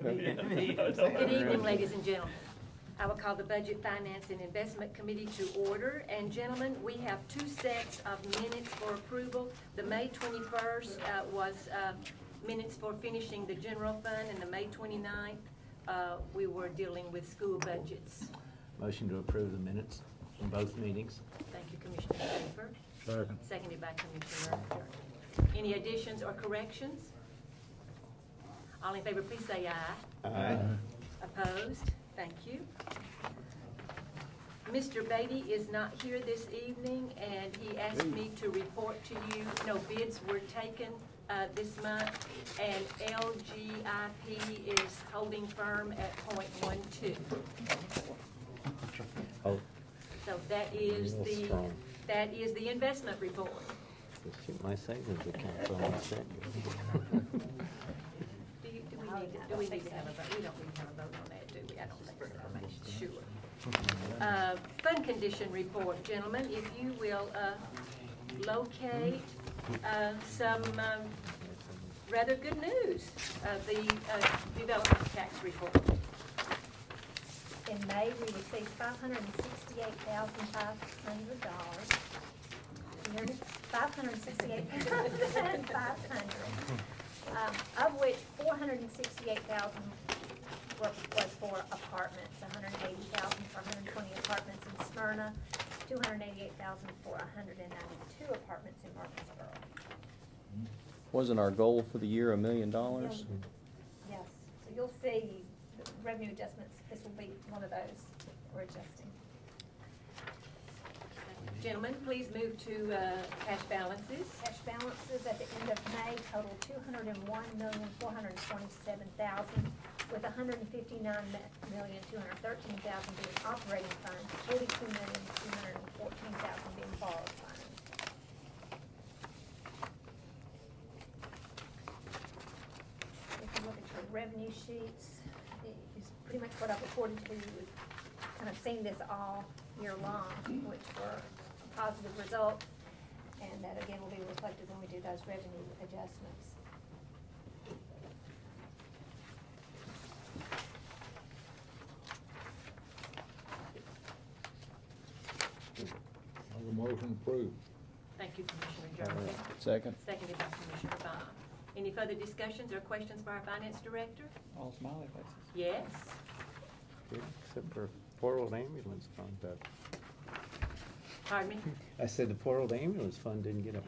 Good evening, ladies and gentlemen. I will call the Budget, Finance, and Investment Committee to order. And gentlemen, we have two sets of minutes for approval. The May 21st was minutes for finishing the general fund, and the May 29th, we were dealing with school budgets. Motion to approve the minutes from both meetings. Thank you, Commissioner Schaefer. Second. Seconded by Commissioner Murphy. Any additions or corrections? All in favor, please say aye. Aye. Opposed? Thank you. Mr. Beatty is not here this evening, and he asked me to report to you, no bids were taken this month, and LGIP is holding firm at .12. Oh, So that is real strong. the investment report. Let's shoot my savings account on my second. Do we need to have a vote? We don't need to have a vote on that, do we? I don't think so. Sure. Fund condition report, gentlemen, if you will locate some rather good news, the development tax report. In May, we received $568,500. Of which $468,000 was for apartments, $180,000 for 120 apartments in Smyrna, $288,000 for 192 apartments in Murfreesboro. Wasn't our goal for the year $1 million? Yes, so you'll see the revenue adjustments, this will be one of those we're adjusting. Gentlemen, please move to cash balances. Cash balances at the end of May total $201,427,000, with $159,213,000 being operating funds, $42,214,000 being borrowed funds. If you look at your revenue sheets, it's pretty much what I've reported to you. We've kind of seen this all year long, which were positive results, and that again will be reflected when we do those revenue adjustments. The motion approved. Thank you, Commissioner Jones. Second. Seconded by Commissioner Baum. Any further discussions or questions for our Finance Director? All smiley faces. Yes. Good, except for poor old ambulance fund. Pardon me? I said the poor old ambulance fund didn't get a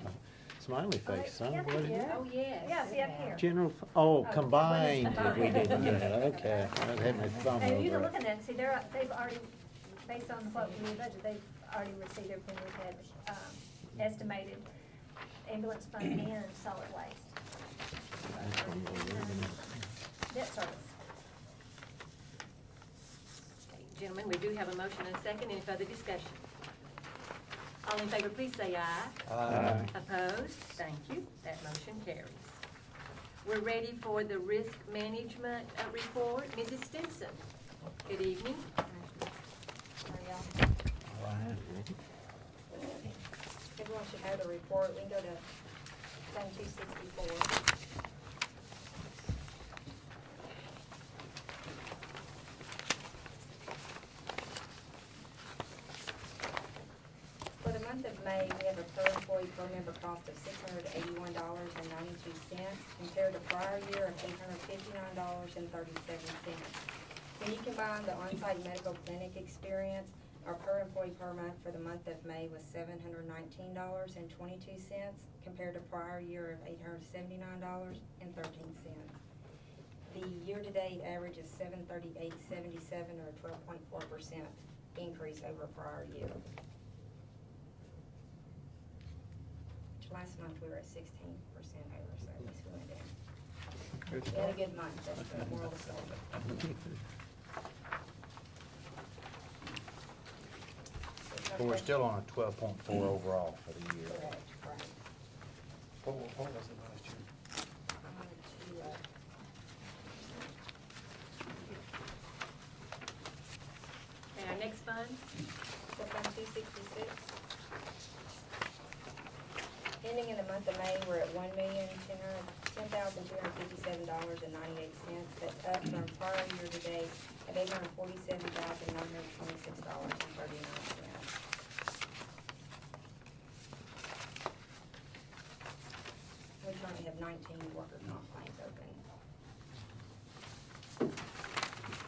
smiley face, huh? Yeah, What is it? yeah. Oh, yes. Yeah, see up here. General, oh, Oh, combined, combined. we didn't get it, okay. I had my thumb And you can over look it. at that, see, they've already, based on what we budgeted, they've already received everything we had estimated, ambulance fund and solid waste. Debt service. Okay, gentlemen, we do have a motion and a second. Any further discussion? All in favor, please say aye. Aye. Opposed? Thank you. That motion carries. We're ready for the risk management report. Mrs. Stinson, good evening. Everyone should have the report. We can go to Fund 264. For the month of May, we have a per employee per member cost of $681.92 compared to prior year of $859.37. When you combine the on-site medical clinic experience, our per employee per month for the month of May was $719.22 compared to prior year of $879.13. The year-to-date average is $738.77 or a 12.4% increase over prior year. Last month we were at 16% over, so at least we went down. We had a good month, that's the moral of the story. But we're still on a 12.4 overall for the year. Correct, right. What was it last year? I wanted to, And our next fund? so Fund 266. Ending in the month of May, we're at $1,010,257.98. that's up from prior year to date at $847,926.39. We currently have 19 worker comp claims open.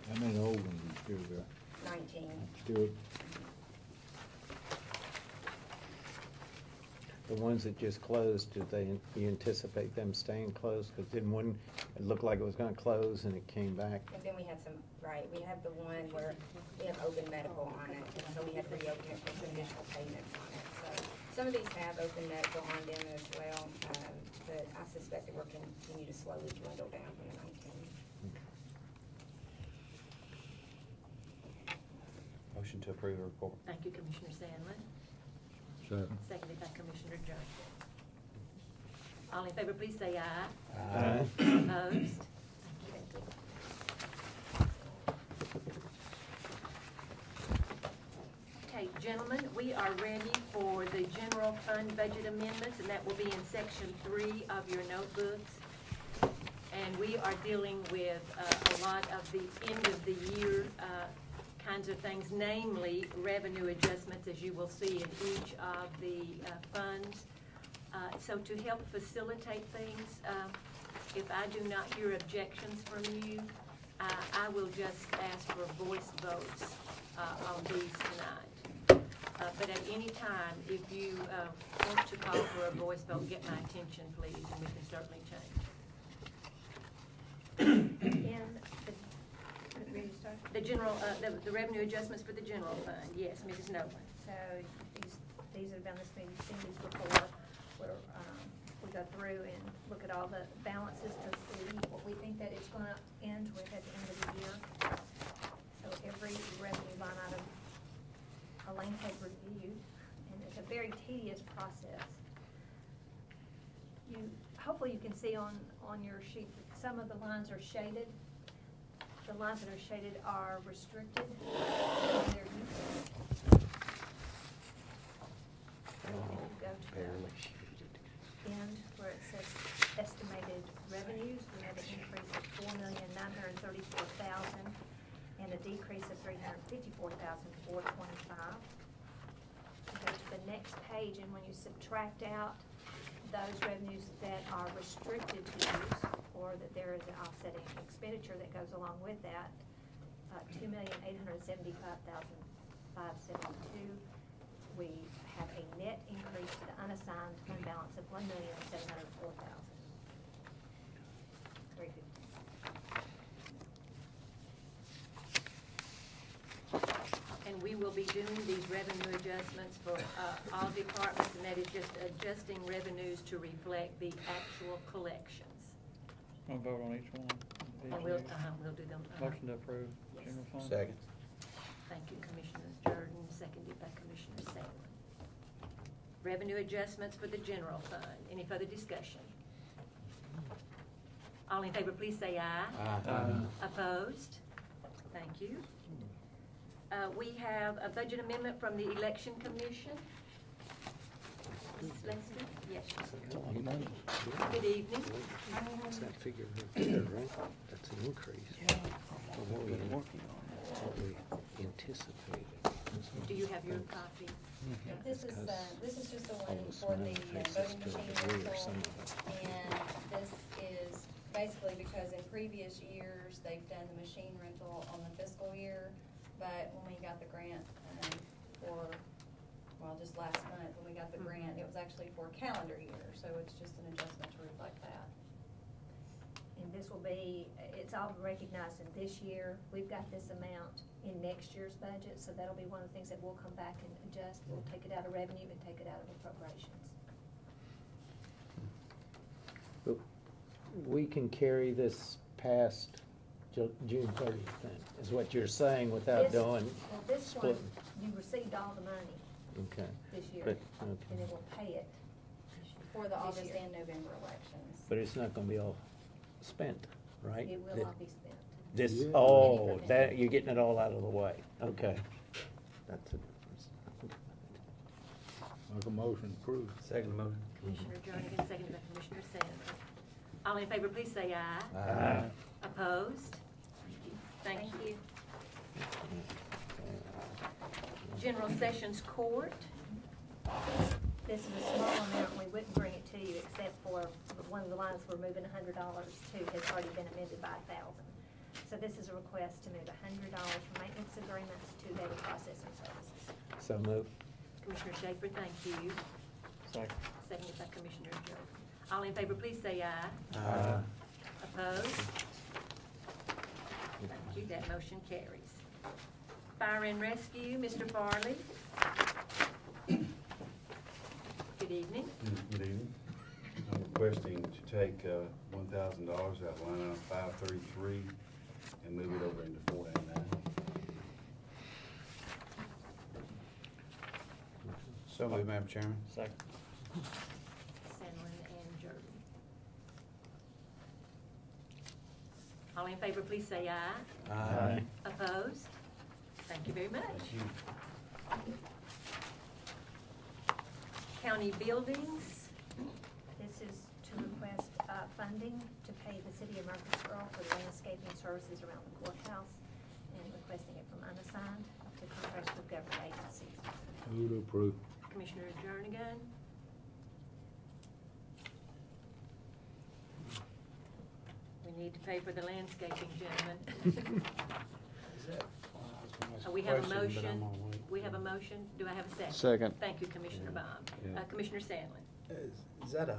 How many old ones you still got? 19. Still, The ones that just closed, you anticipate them staying closed? Because didn't one, it looked like it was gonna close and it came back? And then we had some, right, we have the one where we have open medical on it, and so we had to reopen it for some additional payments on it. So some of these have open medical on them as well, but I suspect that we're continue to slowly dwindle down from the 19. Motion to approve the report. Thank you, Commissioner Sandlin. second. Seconded by Commissioner Jones. All in favor, please say aye. Aye. Opposed? Thank you. Okay, gentlemen, we are ready for the general fund budget amendments, and that will be in section 3 of your notebooks. And we are dealing with a lot of the end of the year kinds of things, namely revenue adjustments, as you will see in each of the funds. So to help facilitate things, if I do not hear objections from you, I will just ask for voice votes on these tonight. But at any time, if you want to call for a voice vote, get my attention, please, and we can certainly change. Ready to start? The general, the revenue adjustments for the general fund, yes, Mrs. Nolan. So these have been this meeting, you've seen these before, where we go through and look at all the balances to see what we think that it's gonna end with at the end of the year. So every revenue line item, Elaine has reviewed, and it's a very tedious process. Hopefully you can see on your sheet that some of the lines are shaded. The lines that are shaded are restricted. And they're used. So if you go to Barely the end where it says estimated revenues, we have an increase of $4,934,000 and a decrease of $354,425. You go to the next page, and when you subtract out those revenues that are restricted to use, or that there is an offsetting expenditure that goes along with that, $2,875,572. We have a net increase to the unassigned fund balance of $1,704,350. And we will be doing these revenue adjustments for all departments, and that is just adjusting revenues to reflect the actual collections. We'll vote on each one. And we'll do them. Motion to approve Yes. general fund. Second. Thank you, Commissioner Jordan, seconded by Commissioner Sandlin. Revenue adjustments for the general fund. Any further discussion? All in favor, please say aye. Aye. Opposed? Thank you. We have a budget amendment from the Election Commission. Mrs. Lester? Yes. Good evening. It's that figure right there, right? That's an increase. From what we anticipated. Do you have your copy? This is just the one All the for the smiley faces voting to machine the rear, rental. some of it. And this is basically because in previous years, they've done the machine rental on the fiscal year. But when we got the grant just last month, when we got the grant, it was actually for a calendar year. So it's just an adjustment to reflect that. And this will be, it's all recognized in this year. We've got this amount in next year's budget, so that'll be one of the things that we'll come back and adjust. We'll take it out of revenue and take it out of appropriations. But we can carry this past June 30th then, is what you're saying, without This- doing, Well, this one, splitting. you received all the money Okay. this year, But, and okay. then we'll pay it. For the This August year. and November elections. But it's not gonna be all spent, right? It will not be spent. This, Yeah. oh, Anything. that, you're getting it all out of the way, okay. That's a difference. Make a motion to approve. Second motion. Commissioner Jernigan, seconded by Commissioner Sanders. All in favor, please say aye. Aye. Opposed? Thank you. General Sessions Court, This is a small amount, and we wouldn't bring it to you except for one of the lines we're moving $100 to has already been amended by $1,000. So this is a request to move $100 from maintenance agreements to data processing services. So move. Commissioner Schaefer, thank you. Second. Seconded by Commissioner Jordan. All in favor, please say aye. Aye. Opposed? Thank you, that motion carries. Fire and Rescue, Mr. Farley. Good evening. Good evening. I'm requesting to take $1,000 out of line item 533 and move it over into 499. So moved, Madam Chairman. Second. Sandlin and Jordan. All in favor, please say aye. Aye. Opposed? Thank you very much. Thank you. County Buildings, This is to request funding to pay the city of Murfreesboro for the landscaping services around the courthouse and requesting it from unassigned to contracts with government agencies. Move to approve. Commissioner Jernigan. We need to pay for the landscaping, gentlemen. We have a motion. We have a motion. Do I have a second? Second. Thank you, Commissioner Baum. Yeah. Commissioner Sandlin. Is that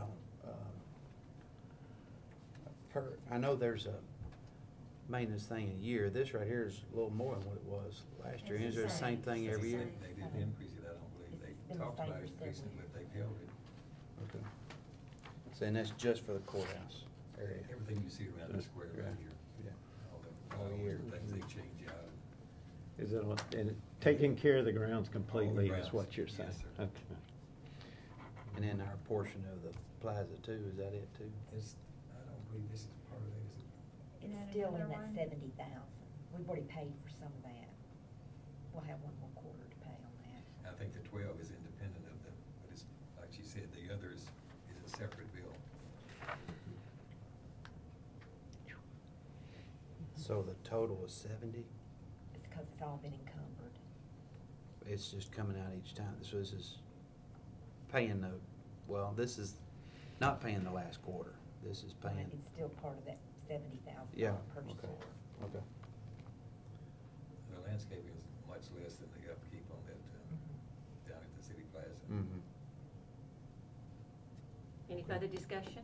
I know there's a maintenance thing a year. This right here is a little more than what it was last year. Is it the same thing every year? They didn't increase it, I don't believe. They talked about increasing it, but they held it. Okay. So, and that's just for the courthouse area? Everything you see around the square right here. Yeah. All the year. things they change out. Is it, and taking care of the grounds completely is grounds, what you're saying? yes, sir. Okay. And then our portion of the plaza too, is that it too? I don't believe this is part of it, is it? Is that Still in another that one? 70,000. We've already paid for some of that. We'll have one more quarter to pay on that. I think the 12 is independent of the, but it's, like she said, the others is a separate bill. So the total is 70? It's because it's all been encumbered. It's just coming out each time. So this is paying well, this is not paying the last quarter. This is paying. It's still part of that $70,000 Yeah, purchase okay. order. Okay. The landscaping is much less than the upkeep on that, down at the city plaza. Mm-hmm. Any further discussion?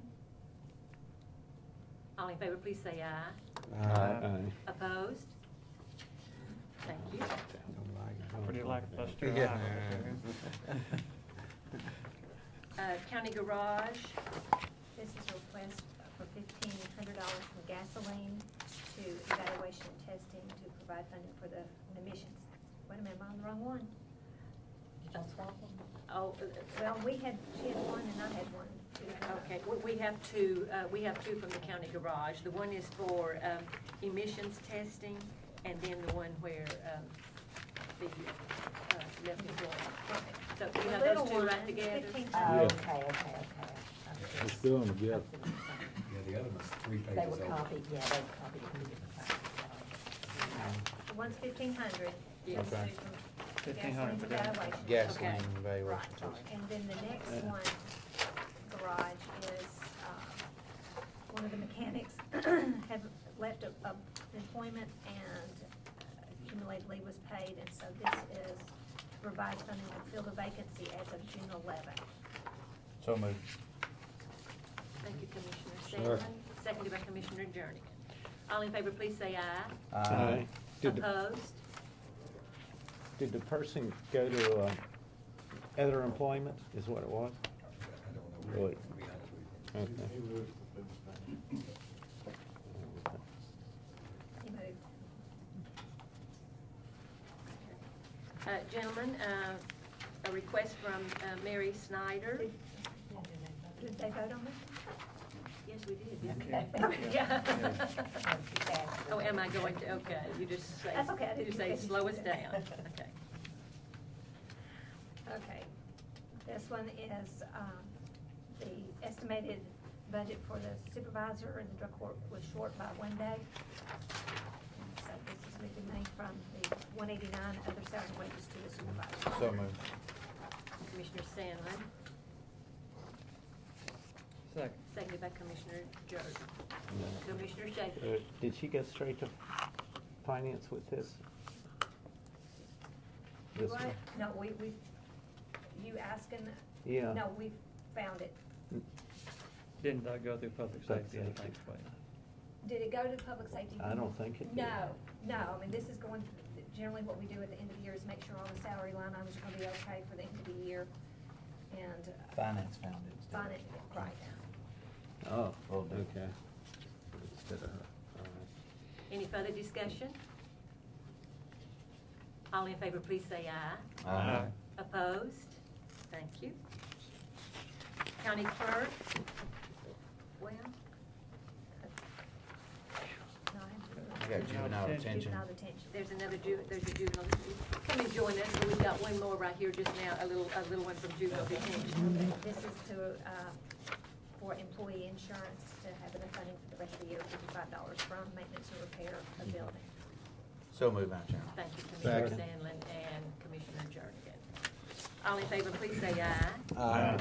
All in favor, please say aye. Aye. Opposed? Thank you. Pretty lackluster. Yeah. County Garage, This is a request for $1,500 from gasoline to evaluation and testing to provide funding for the emissions. Wait a minute, am I on the wrong one? Did y'all swap them? oh, Well, she had one and I had one too. okay, we have two from the County Garage. The one is for emissions testing, and then the one where the left employment. So we The have little those two one, right together? Oh, Yeah. okay. We're still on together. Yeah, the other one's 3 pages They were over. copied, yeah, they were copied at 2 different times. The one's $1,500. Yes. Okay. Gasoline for that. evaluation. Gasoline Okay. evaluation. Right, and then the next one, garage, is, one of the mechanics have left employment and accumulated leave was paid, and so this is to provide funding to fill the vacancy as of June 11th. So moved. Thank you, Commissioner Sandlin, seconded by Commissioner Jernigan. All in favor, please say aye. Aye. Did the, Opposed? did the person go to other employment, is what it was? I don't know, Really? to be honest with you. Okay. He moved. Gentlemen, a request from Mary Snyder. Did they vote on this? Yes, we did, didn't Okay. we? Yeah. Yeah. Oh, am I going to, okay, you just say. That's okay, I You didn't say think you slow us should. down, okay. Okay. This one is the estimated budget for the supervisor and the drug court was short by 1 day. So this is moving money from the 189 other salary and wages to the supervisor. So moved. Commissioner Sandlin, Second. seconded by Commissioner Jordan. Commissioner Shaver. Did she go straight to finance with this? This What? one? No, you asking? Yeah. No, we found it. Didn't that go through public Public safety? I safety. think, but- Did it go to public safety? I don't think it did. No, I mean, this is going, generally what we do at the end of the year is make sure all the salary line items are gonna be okay for the end of the year. And. Finance found it. instead. Find it, right. Oh, Will do. okay. Instead of her, all right. Any further discussion? All in favor, please say aye. Aye. Opposed? Thank you. County clerk? Well. No, I got juvenile detention. Juvenile detention. there's a juvenile. Come and join us, we've got one more right here just now, a little one from juvenile detention. This is to, for employee insurance, to have enough funding for the rest of the year, $55 from maintenance and repair of building. So moved, Madam Chairman. Thank you, Commissioner Second. Sandlin and Commissioner Jernigan. All in favor, please say aye. Aye.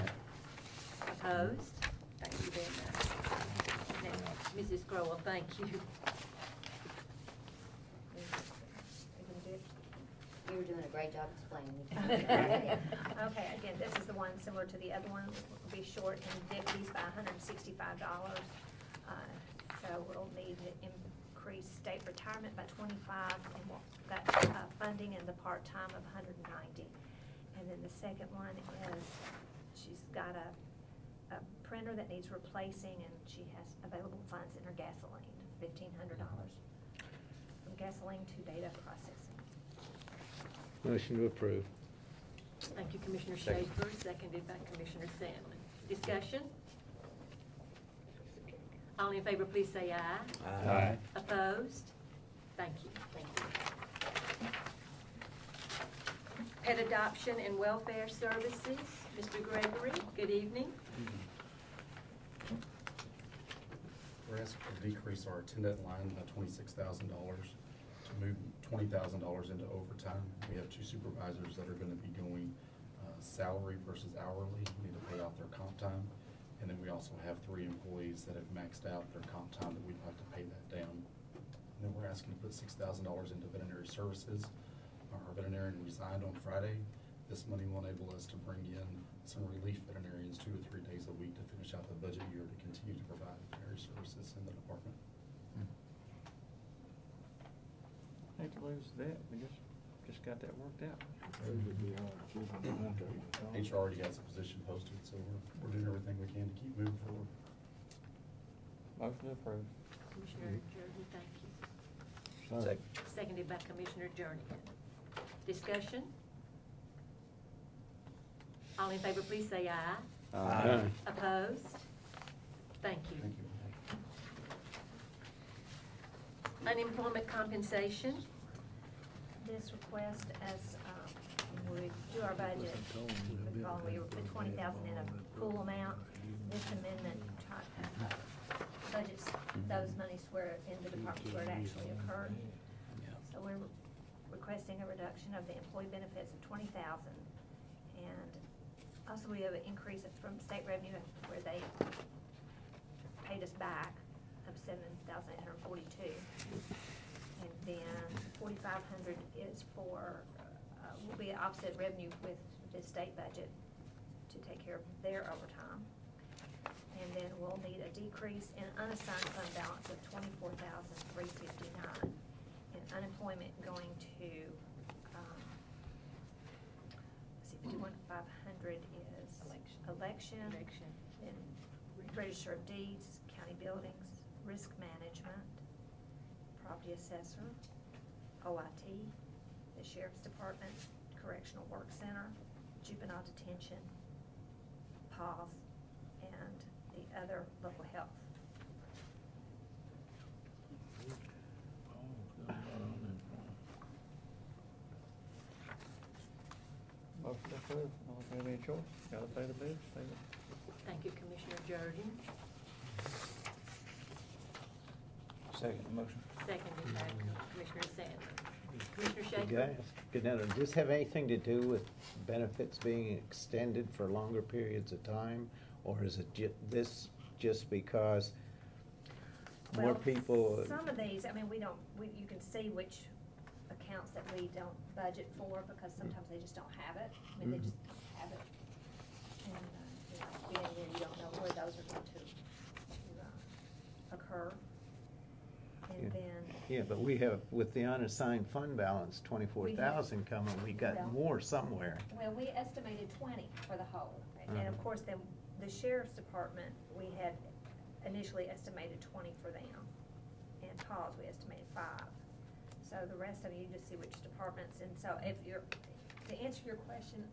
Opposed? Thank you very much. Now, Mrs. Crowell, thank you. You were doing a great job explaining. Okay, again, this is the one similar to the other one, will be short in deputies by $165. So we'll need to increase state retirement by 25, and we'll got funding in the part-time of 190. And then the second one is, she's got a printer that needs replacing, and she has available funds in her gasoline, $1,500. From gasoline to data processing. Motion to approve. Thank you, Commissioner Second. Schaefer, seconded by Commissioner Sandlin. Discussion? All in favor, please say aye. Aye. Opposed? Thank you. Thank you. Pet Adoption and Welfare Services, Mr. Gregory, good evening. We're asking to decrease our attendant line by $26,000 to move $20,000 into overtime. We have 2 supervisors that are gonna be going salary versus hourly. We need to pay off their comp time. And then we also have 3 employees that have maxed out their comp time that we'd like to pay that down. And then we're asking to put $6,000 into veterinary services. Our veterinarian resigned on Friday. This money will enable us to bring in some relief veterinarians 2 or 3 days a week to finish out the budget year to continue to provide veterinary services in the department. Hate to lose that, we just got that worked out. HR already has a position posted, so we're doing everything we can to keep moving forward. Motion approved. Commissioner Jordan, thank you. Second. Seconded by Commissioner Jernigan. Discussion? All in favor, please say aye. Aye. Opposed? Thank you. Thank you. Unemployment compensation, This request, as when we do our budget, recall we put 20,000 in a pool amount. This amendment budgets those monies where, in the departments where it actually occurred. So we're requesting a reduction of the employee benefits of 20,000. And also we have an increase from state revenue where they paid us back of 7,842. And then 4,500 is for, will be offset revenue with the state budget to take care of their overtime. And then we'll need a decrease in unassigned fund balance of 24,359. And unemployment going to, let's see, 51,500 is election. Then register of deeds, county buildings, risk management, property assessor, OIT, the sheriff's department, correctional work center, juvenile detention, PAWS, and the other local health. Motion approved. I don't have any choice. Gotta pay the bills, pay the. thank you, Commissioner Jordan. Second motion. Seconded by Commissioner Sandler. Commissioner Shaver? Guys, good now, does this have anything to do with benefits being extended for longer periods of time? Or is it this just because more Well, people? Some of these, I mean, you can see which accounts that we don't budget for, because sometimes they just don't have it. I mean, they just don't have it. And, you know, then you don't know where those are going to occur. Yeah. And then, Yeah, but we have, with the unassigned fund balance, 24,000 coming, we got Well- more somewhere. well, we estimated 20 for the whole. And of Uh-huh. course, then the sheriff's department, we had initially estimated 20 for them. And Paul's, we estimated 5. So the rest of you just see which departments, and so if to answer your question,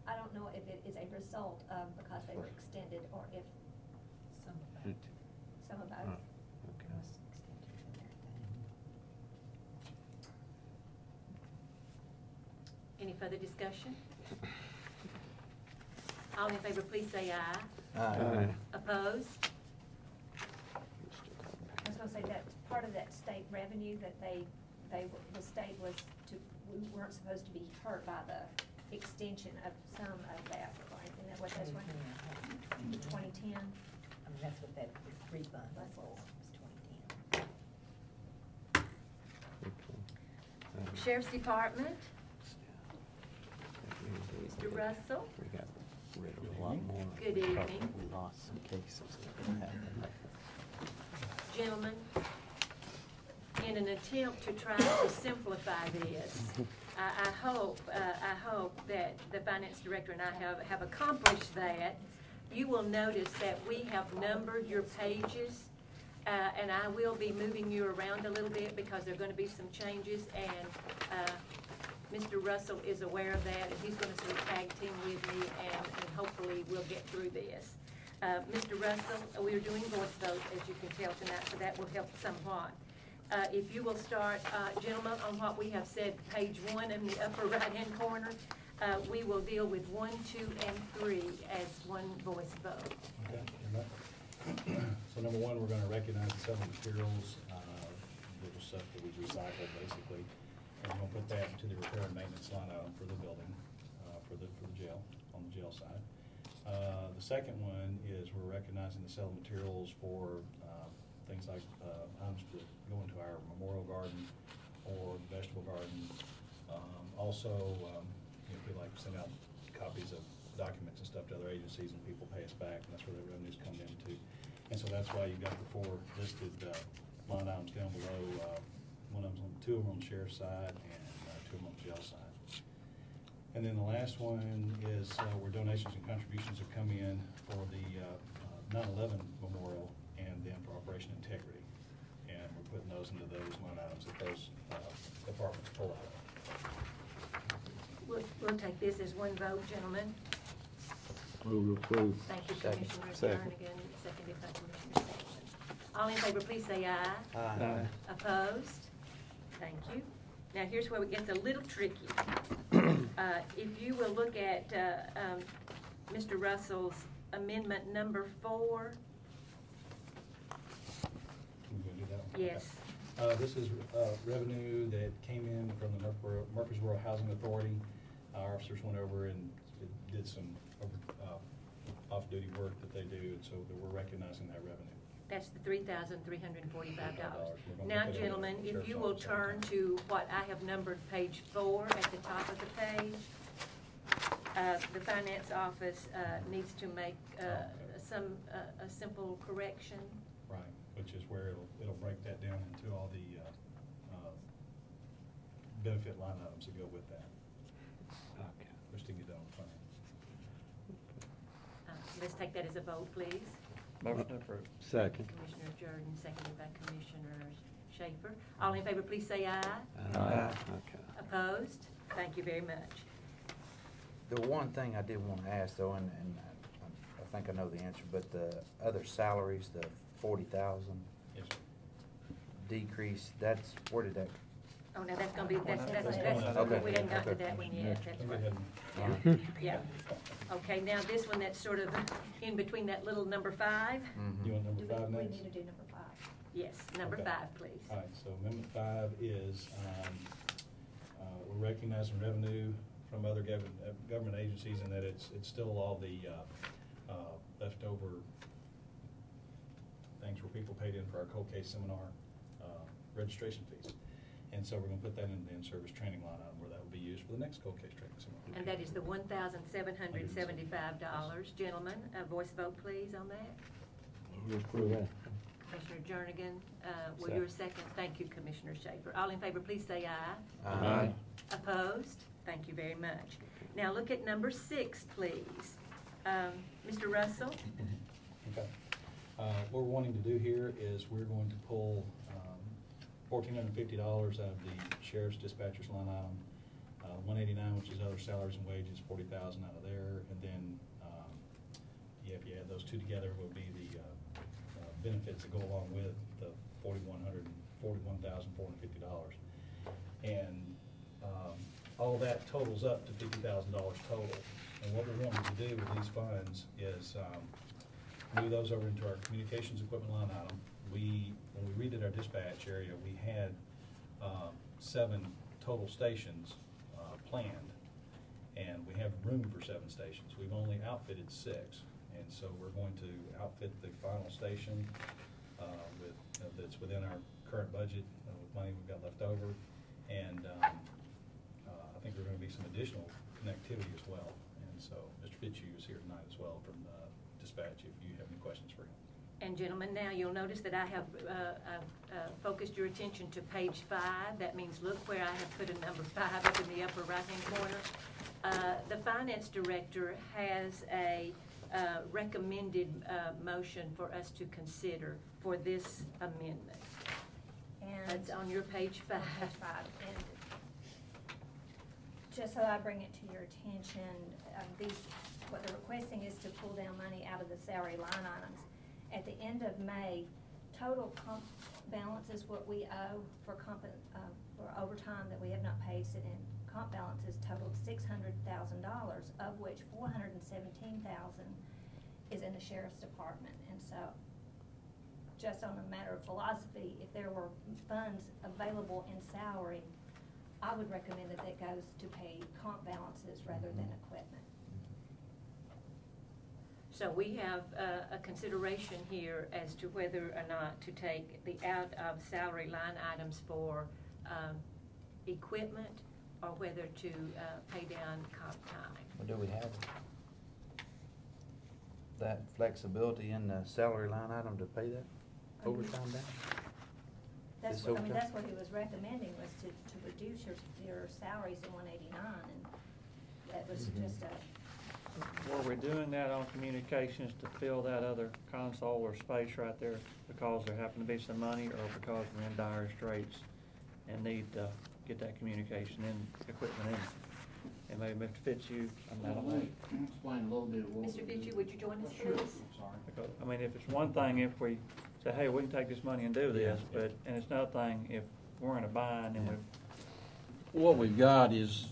I don't know if it is a result of because they were extended or if Some of it. some of Oh, both. okay. Was extended and everything. Any further discussion? All in favor, please say aye. Aye. Opposed? I was gonna say that's part of that state revenue that the state was we weren't supposed to be hurt by the extension of some of that, right? Isn't that what that's what, the 2010? I mean, that's what that refund was 2010. Okay. Sheriff's Department, Mr. Russell. We got rid of a lot more. Good evening. We lost some cases that didn't have enough. Gentlemen, in an attempt to try to simplify this, I hope that the finance director and I have accomplished that. You will notice that we have numbered your pages, and I will be moving you around a little bit because there are going to be some changes, and Mr. Russell is aware of that, and he's going to sort of tag team with me, and hopefully we'll get through this. Mr. Russell, we are doing voice vote, as you can tell tonight, so that will help somewhat. If you will start, gentlemen, on what we have said, page 1 in the upper right-hand corner, we will deal with 1, 2, and 3 as one voice vote. Okay, so number one, we're gonna recognize the selling materials, the stuff that we recycled, basically. And we're gonna put that into the repair and maintenance line item for the building, for the jail, on the jail side. The second one is we're recognizing the selling materials for, things like, items that go into our memorial garden or vegetable garden. Also, if we like send out copies of documents and stuff to other agencies and people pay us back, and that's where the revenues come into. And so that's why you've got the 4 listed, line items down below. Two of them on the sheriff's side and 2 of them on the jail side. And then the last one is where donations and contributions have come in for the 9/11 memorial and then for Operation Integrity. And we're putting those into those line items that those departments pull out of. We'll take this as one vote, gentlemen. Move to approve. Thank you, Second. Commissioner Second. Jernigan, seconded by Commissioner Sanders. All in favor, please say aye. Aye. Opposed? Thank you. Now, here's where it gets a little tricky. If you will look at Mr. Russell's amendment number 4. Can we go do that one? Yes. This is revenue that came in from the Murfreesboro Housing Authority. Our officers went over and did some off-duty work that they do, and so that we're recognizing that revenue. That's the $3,345. We're Now, gonna put it in gentlemen, the if sheriff's you will office. turn to what I have numbered page 4 at the top of the page. The finance office needs to make a simple correction. Right, which is where it'll break that down into all the benefit line items that go with that. Okay. Which to get done in front. Let's take that as a vote, please. Motion approved. Second. Commissioner Jordan, seconded by Commissioner Schaefer. All in favor, please say aye. Aye. Okay. Opposed? Thank you very much. The one thing I did want to ask though, and I think I know the answer, but the other salaries, the 40,000 Yes, sir. decrease, where did that Oh, now that's gonna be, Okay. we haven't gotten to that one yet, that's Go right. ahead. Yeah. Okay, now this one that's sort of in between that little number 5? You want number Do 5 we next? need to do number 5? Yes, number Okay. 5, please. All right, so Amendment 5 is, we're recognizing revenue from other government agencies, and that it's still all the leftover things where people paid in for our cold case seminar registration fees. And so we're gonna put that in the in-service training line item where that will be used for the next cold case training seminar. And that is the $1,775. Gentlemen, a voice vote, please, on that. Move to approve. Commissioner Jernigan, will you second? Thank you, Commissioner Schaefer. All in favor, please say aye. Aye. Opposed? Thank you very much. Now look at number 6, please. Mr. Russell? Okay. What we're wanting to do here is we're going to pull $1,450 out of the sheriff's dispatcher's line item, 189, which is other salaries and wages, 40,000 out of there, and then if you add those two together, will be the benefits that go along with the $41,450, and all that totals up to $50,000 total. And what we're wanting to do with these funds is move those over into our communications equipment line item. When we redid our dispatch area, we had 7 total stations planned, and we have room for 7 stations. We've only outfitted 6, and so we're going to outfit the final station with that's within our current budget with money we've got left over, and I think there are going to be some additional connectivity as well. And so Mr. Fitzhugh is here tonight as well from dispatch if you have any questions for him. And gentlemen, now you'll notice that I have focused your attention to page 5. That means look where I have put a number 5 up in the upper right-hand corner. The finance director has a recommended motion for us to consider for this amendment. And It's on your page 5. Page 5. And just so I bring it to your attention, what they're requesting is to pull down money out of the salary line items. At the end of May, total comp balance is what we owe for overtime that we have not paid. So in comp balances totaled $600,000, of which $417,000 is in the sheriff's department. And so, just on a matter of philosophy, if there were funds available in salary, I would recommend that goes to pay comp balances rather than equipment. So we have a consideration here as to whether or not to take the out of salary line items for equipment or whether to pay down comp time. Well, do we have that flexibility in the salary line item to pay that overtime down? That's This what, I mean, overtime? that's what he was recommending, was to reduce your salaries to 189, and that was just a, Were we doing that on communications to fill that other console or space right there because there happened to be some money, or because we're in dire straits and need to get that communication and equipment in? And maybe Mr. Fitzhugh, I don't know. Explain a little bit of what. Mr. Fitzhugh, would you join us, Sure, please? I'm sorry. Because, I mean, if it's one thing if we say, hey, we can take this money and do this, but, and it's another thing if we're in a bind and we've. What we've got is,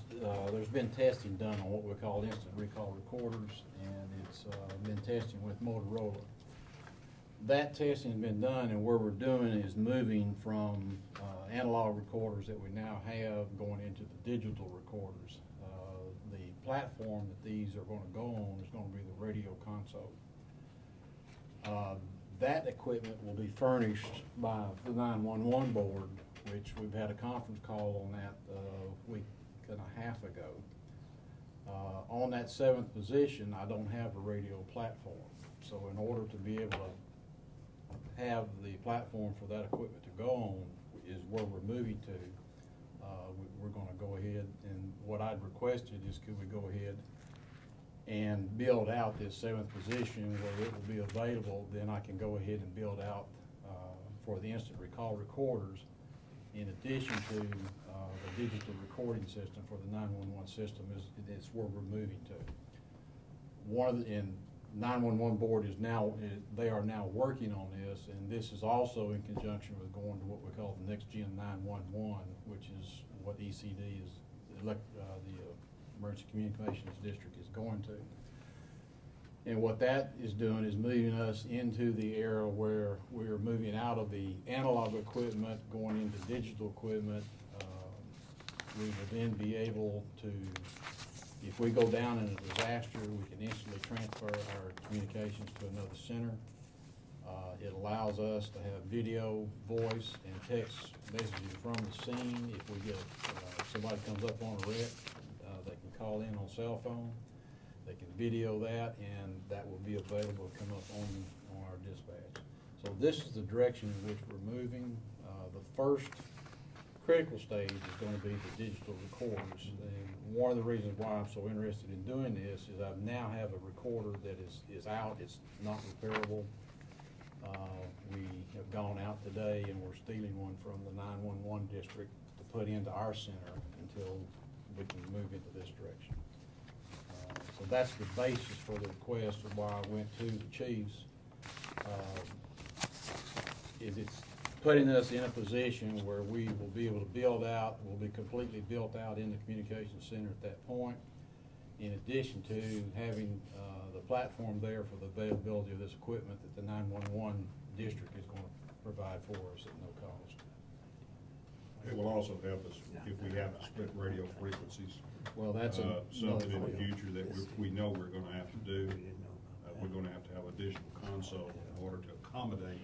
there's been testing done on what we call instant recall recorders, and it's been testing with Motorola. That testing's been done, and where we're doing is moving from analog recorders that we now have going into the digital recorders. The platform that these are going to go on is going to be the radio console. That equipment will be furnished by the 911 board, which we've had a conference call on that a week and a half ago. On that 7th position, I don't have a radio platform. So in order to be able to have the platform for that equipment to go on is where we're moving to. We're going to go ahead, and what I'd requested is could we go ahead and build out this 7th position where it will be available, then I can go ahead and build out for the instant recall recorders, in addition to the digital recording system for the 911 system is where we're moving to. And 911 board is now, they are now working on this, and this is also in conjunction with going to what we call the Next Gen 911, which is what ECD is, the Emergency Communications District is going to. And what that is doing is moving us into the era where we're moving out of the analog equipment, going into digital equipment. We will then be able to, if we go down in a disaster, we can instantly transfer our communications to another center. It allows us to have video, voice, and text messages from the scene. If we get, somebody comes up on a wreck, they can call in on cell phone. They can video that, and that will be available to come up on our dispatch. So this is the direction in which we're moving. The first critical stage is going to be the digital recorders. And one of the reasons why I'm so interested in doing this is I now have a recorder that is out. It's not repairable. We have gone out today and we're stealing one from the 911 district to put into our center until we can move into this direction. So that's the basis for the request of why I went to the chiefs. Is it's putting us in a position where we will be able to build out, we'll be completely built out in the communications center at that point, in addition to having the platform there for the availability of this equipment that the 911 district is going to provide for us at no cost. It will also help us if we have to split radio frequencies. Well, that's something in the future that we know we're going to have to do. We're going to have additional console in order to accommodate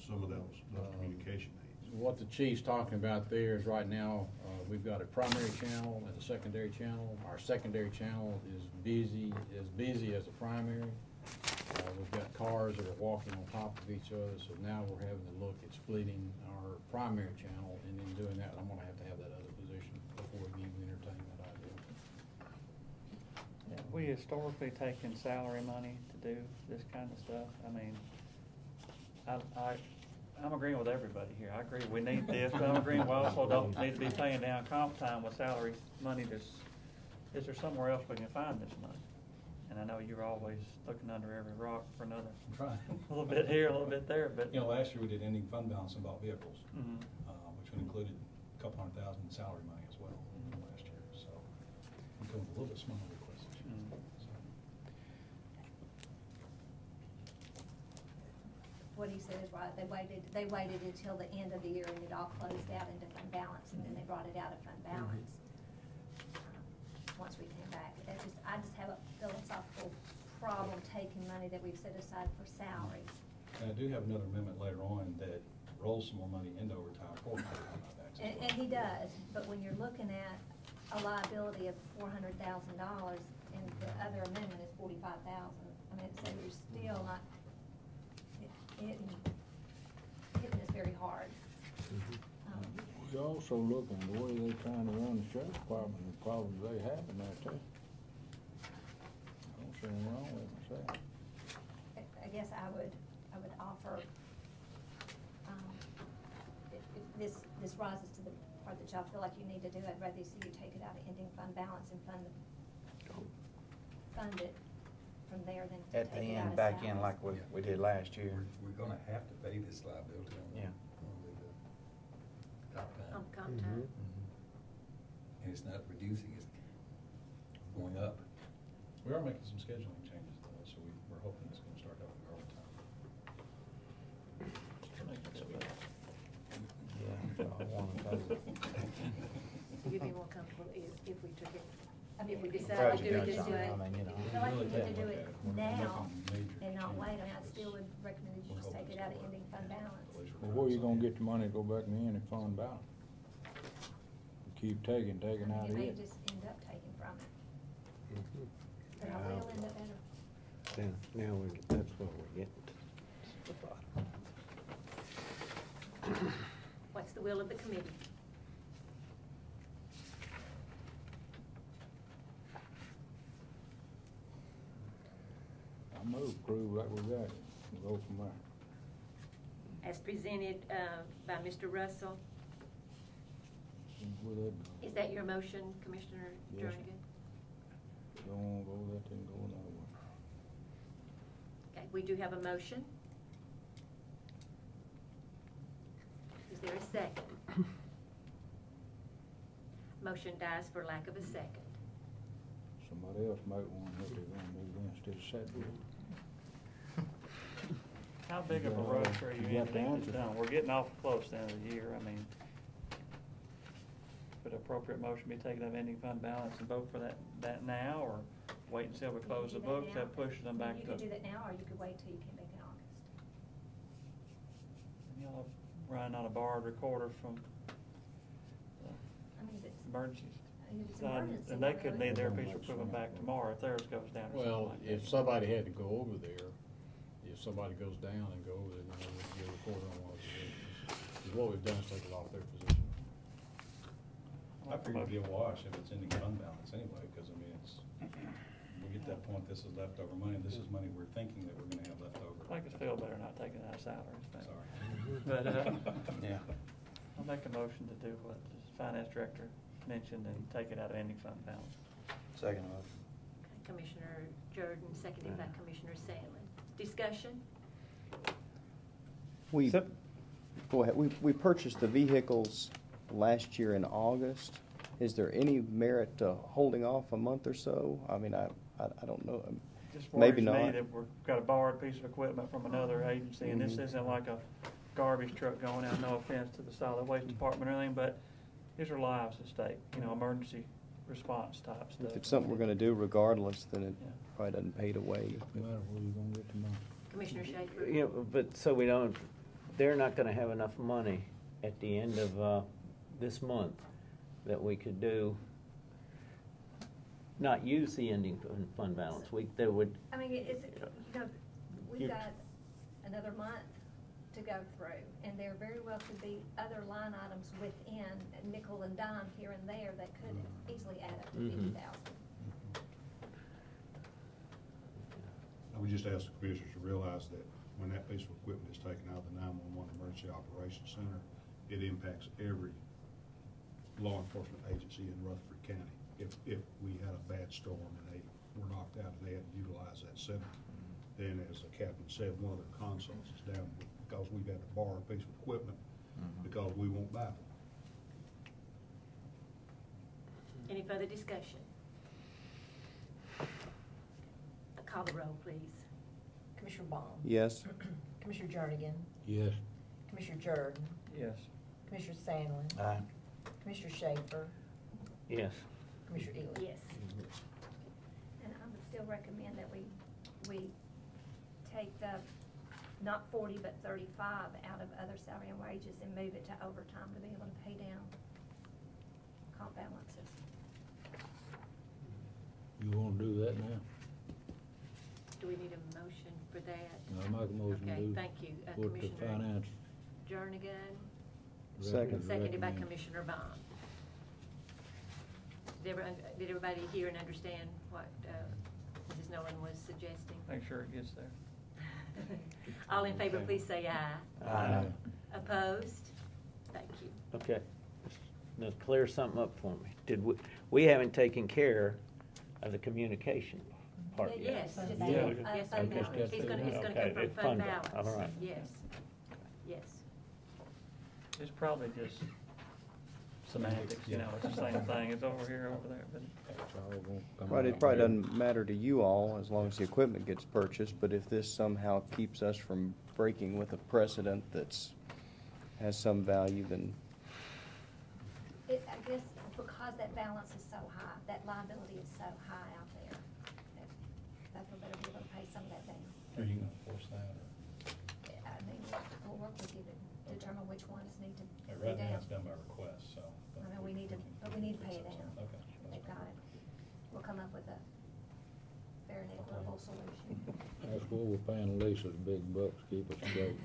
some of those communication needs. What the chief's talking about there is right now we've got a primary channel and a secondary channel. Our secondary channel is as busy as the primary. We've got cars that are walking on top of each other, so now we're having to look at splitting our primary channel, and in doing that, I'm going to have that other position before we even entertain that idea. Yeah, we historically taken salary money to do this kind of stuff. I mean, I'm agreeing with everybody here. I agree we need this, but I'm agreeing we also don't need to be paying down comp time with salary money. Is there somewhere else we can find this money? And I know you're always looking under every rock for another. I'm trying. A little bit here, a little bit there, but. You know, last year we did ending fund balance and bought vehicles, Mhm. Which included a couple $100,000 in salary money as well from last year. So we're going a little bit smaller request this year. So. What he said is right. They waited until the end of the year and it all closed out into fund balance, and then they brought it out of fund balance. Once we came back, I just have a philosophical problem taking money that we've set aside for salaries. And I do have another amendment later on that rolls some more money into overtime for buybacks. And he does, but when you're looking at a liability of $400,000 and the other amendment is $45,000, I mean, so you're still not hitting us very hard. We also looking at the way they're trying to run the sheriff's department and the problems they have in there too. I don't see anything wrong with it myself. I guess I would offer, if this rises to the part that y'all feel like you need to do, I'd rather see you take it out of ending fund balance and fund it from there than to At the take it out end, of back in salaries. like we did last year. We're going to have to pay this liability on Yeah. the top time. On comp time. And it's not reducing, it's going up. We are making some scheduling changes though, so we're hoping it's going to start out with overtime. Yeah, I want to pay. So you'd be more comfortable if we took it, I mean, if we if decided Probably to do done it, just do something. it. I mean, you know. I feel like you need to do it We're now making major and not wait. I mean, I changes. still would recommend that you just take it out of ending fund balance. Well, where you gonna get the money to go back in the ending fund balance? You keep taking I out mean, of you may it. just end up taking from it, Mhm. but I will end up better. Now that's what we're getting to the bottom. What's the will of the committee? I move approve like we got it, we'll go from there. As presented by Mr. Russell. With that, Is that your motion, Commissioner Yes. Jernigan? don't go that, then go another way. we do have a motion. Is there a second? Motion dies for lack of a second. Somebody else might want what they're gonna move instead of setting it. How big of a road are you You got the in answer. done? We're getting awful close to the end of the year. I mean, would appropriate motion be taken of ending fund balance and vote for that now, or wait until we close the You could do books, now. that pushes them back to? You could do that now, or you could wait till you came back in August. Y'all run on a borrowed recorder from I mean, if it's, emergencies. if it's Done, emergency. and they not could really. need their piece of equipment back tomorrow if theirs goes down or something Well, like that. if somebody had to go over there, if somebody goes down and go over there, then they would get a report on what it is. 'Cause what we've done is take it off their position. I figured it'd be a wash if it's ending fund balance anyway, because I mean, we get that point, this is leftover money, this is money we're thinking that we're gonna have left over. Make us feel better not taking out salaries, but. Sorry. But, Yeah. I'll make a motion to do what the finance director mentioned and take it out of ending fund balance. Second motion. Commissioner Jordan, seconded by Commissioner Sandlin. Discussion? We, So- go ahead, we purchased the vehicles last year in August. Is there any merit to holding off a month or so? I mean, I don't know. Just Maybe worries me not. that we've got a borrowed piece of equipment from another agency, and this Mhm. isn't like a garbage truck going out, no offense to the solid waste department or anything, but these are lives at stake, emergency response type stuff. If it's something we're gonna do regardless, then it Yeah. probably doesn't pay to wait. No matter where you gonna get the money. Commissioner Schaefer? Yeah, but so we don't, they're not gonna have enough money at the end of, this month that we could do, not use the ending fund balance. There would, I mean, it's, we've You- got another month to go through, and there very well could be other line items within a nickel and dime here and there that could easily add up to Mhm. 50,000. I would just ask the commissioners to realize that when that piece of equipment is taken out of the 911 Emergency Operations Center, it impacts every law enforcement agency in Rutherford County. If we had a bad storm and they were knocked out and they had to utilize that center, then as the captain said, one of the consoles is down because we've had to borrow a piece of equipment because we won't buy it. Any further discussion? Call the roll, please. Commissioner Baum? Yes? Commissioner Jernigan? Yes. Commissioner Jordan? Yes. Commissioner Sandlin? Aye. Commissioner Schaefer? yes. Commissioner Ely? Yes. And I would still recommend that we take the, not 40, but 35 out of other salary and wages and move it to overtime to be able to pay down comp balances. You wanna do that now? Do we need a motion for that? I'll make a motion to Okay, do. thank you. Put the Commissioner finance. Jernigan, Second. seconded by recommend. Commissioner Bond. Did everybody hear and understand what Mrs. Nolan was suggesting? Make sure it gets there. All in favor, please say aye. Aye. Opposed? Thank you. Okay. Now clear something up for me. We haven't taken care of the communication part yet? Yes. Fund Yes, balance. yes, Fund yes. balance. It's gonna Okay, come from it's fund fund balance. balance. All right. Yes, yes. It's probably just semantics, it's the same thing, it's over here, over there, but. It's all gonna come Right, it out probably there. doesn't matter to you all as long as the equipment gets purchased, but if this somehow keeps us from breaking with a precedent has some value, then I guess because that balance is so high, that liability is so high out there, that we better be able to pay some of that down. Are you gonna force that, or? I mean, we'll work with you to determine which ones need to be Right now, down. it's done by request, so. I know we need to, but we need to pay it down. Okay. They've got it. We'll come up with a fair and equitable solution. That's where we're paying Lisa's big bucks, keep us straight.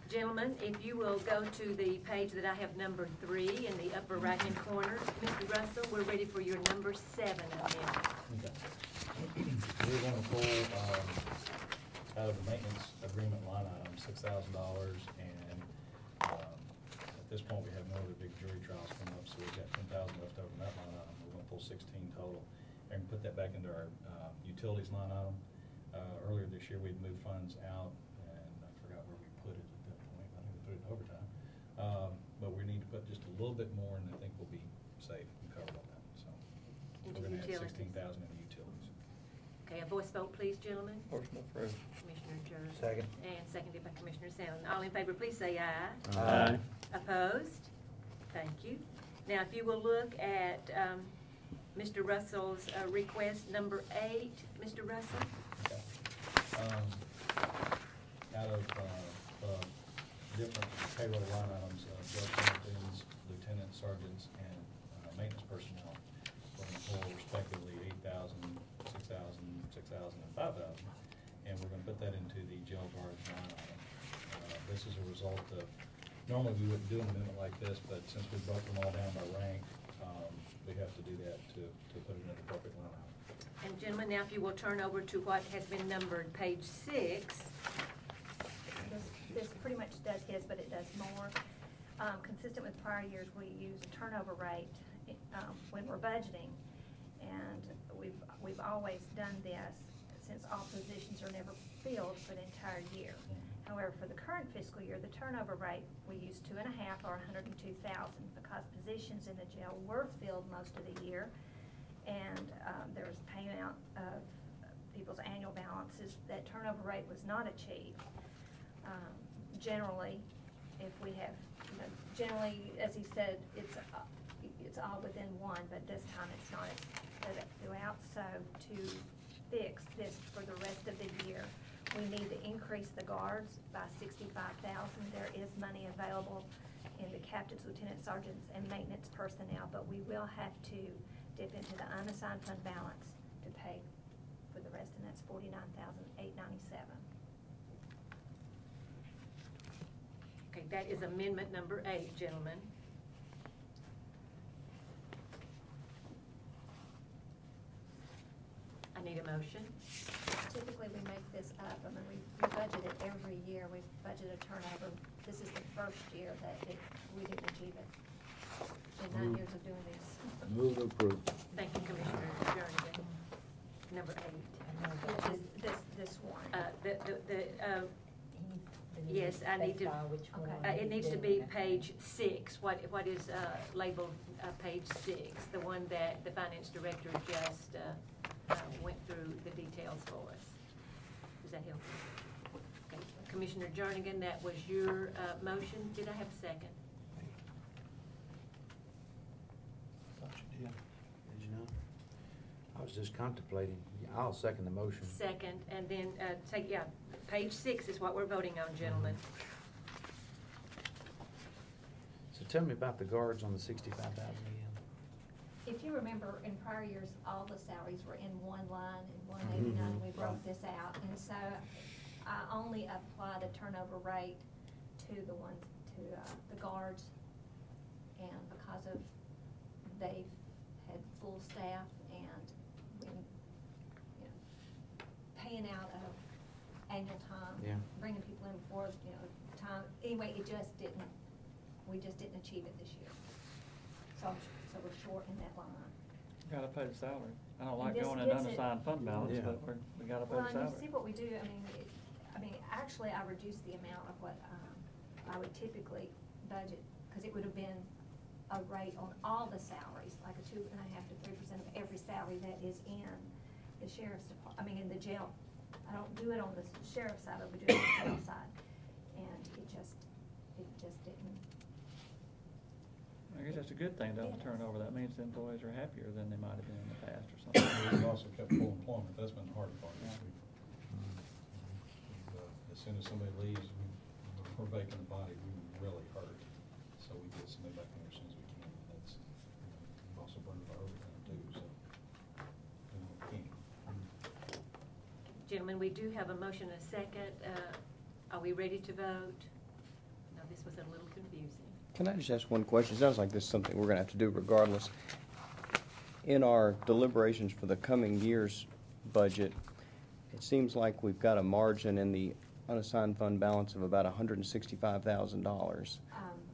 Gentlemen, if you will go to the page that I have numbered 3 in the upper right-hand corner. Mr. Russell, we're ready for your number 7 amendment. Okay. We're gonna pull, out of the maintenance agreement line item, $6,000, and, at this point, we have no other big jury trials coming up, so we've got 10,000 left over in that line item. We're gonna pull 16 total, and put that back into our, utilities line item. Earlier this year, we'd moved funds out, and I forgot where we put it at that point. I think we put it in overtime. But we need to put just a little bit more, and I think we'll be safe and covered on that, so. Into We're gonna add utilities. 16,000 in the utilities. Okay, a voice vote, please, gentlemen. Motion approved. Commissioner Jernigan. Second. And seconded by Commissioner Sandlin. All in favor, please say aye. Aye. Opposed? Thank you. Now, if you will look at Mr. Russell's request number 8. Mr. Russell? Okay. Out of different payroll line items, jail captains, lieutenants, sergeants, and maintenance personnel, we're going to pull respectively 8,000, 6,000, 6,000, and 5,000, and we're going to put that into the jail guards line item. This is a result of, normally we wouldn't do an amendment like this, but since we broke them all down by rank, we have to do that to put it in the appropriate line item. And gentlemen, now if you will turn over to what has been numbered, page 6. This pretty much does his, but it does more. Consistent with prior years, we use a turnover rate when we're budgeting, and we've always done this since all positions are never filled for the entire year. However, for the current fiscal year, the turnover rate, we use 2.5 or 102,000 because positions in the jail were filled most of the year, and there was payment out of people's annual balances. That turnover rate was not achieved. Generally, if we have, generally, as he said, it's all within 1, but this time it's not. It's split up throughout. So to fix this for the rest of the year, we need to increase the guards by 65,000. There is money available in the captains, lieutenants, sergeants, and maintenance personnel, but we will have to dip into the unassigned fund balance to pay for the rest, and that's $49,897. Okay, that is amendment number 8, gentlemen. I need a motion. Typically, we make this up. I mean, we budget it every year. We budget a turnover. This is the first year that we didn't achieve it in 9 years of doing this. Move approved. Thank you, Commissioner Jernigan. Number 8. This one. Yes, I need to, it needs to be page 6. What is labeled page 6, the one that the finance director just went through the details for us. Does that help? Okay. Commissioner Jernigan, that was your motion. Did I have a second? Thought you did. Did you not? I was just contemplating. I'll second the motion. Second, and then page 6 is what we're voting on, gentlemen. So tell me about the guards on the 65,000 again. If you remember, in prior years, all the salaries were in one line in 189. We broke this out, and so I only apply the turnover rate to the guards, and because of they've had full staff and been paying out of annual time, bringing people in for time. Anyway, we just didn't achieve it this year. So we're short in that line. Gotta pay the salary. I don't And like this going in gets it. unassigned fund balance, but we gotta pay Well, the and you salary. see what we do. I mean, actually, I reduced the amount of what I would typically budget, because it would have been a rate on all the salaries, like a 2.5 to 3% of every salary that is in the sheriff's department. I mean, in the jail. I don't do it on the sheriff's side, but we do it on the jail side, and it just didn't. I guess that's a good thing, don't turnover. That means the employees are happier than they might have been in the past or something. We've also kept full employment. That's been the hard part. As soon as somebody leaves, we're vacant a body, we really hurt. So we get somebody back in there as soon as we can. That's, we've also burned our overtime too, so. We can't. Gentlemen, we do have a motion and a second. Are we ready to vote? No, this was a little confusing. Can I just ask one question? It sounds like this is something we're going to have to do regardless. In our deliberations for the coming year's budget, it seems like we've got a margin in the unassigned fund balance of about $165,000.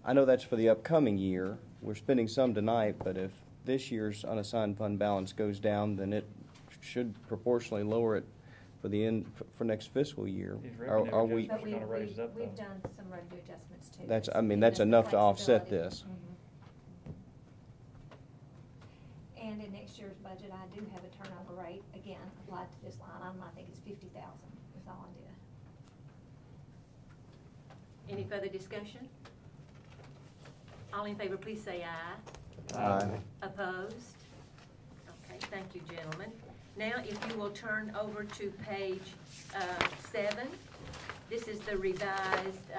I know that's for the upcoming year. We're spending some tonight, but if this year's unassigned fund balance goes down, then it should proportionally lower it for the end, for next fiscal year, These are revenue we, But Gonna raise it up, we've though. done some revenue adjustments too. that's, I mean, giving that's us the enough to offset flexibility. this. And in next year's budget, I do have a turnover rate, again, applied to this line item, I think it's 50,000, is all I did. Any further discussion? All in favor, please say aye. Aye. Opposed? Okay, thank you, gentlemen. Now, if you will turn over to page 7, this is the revised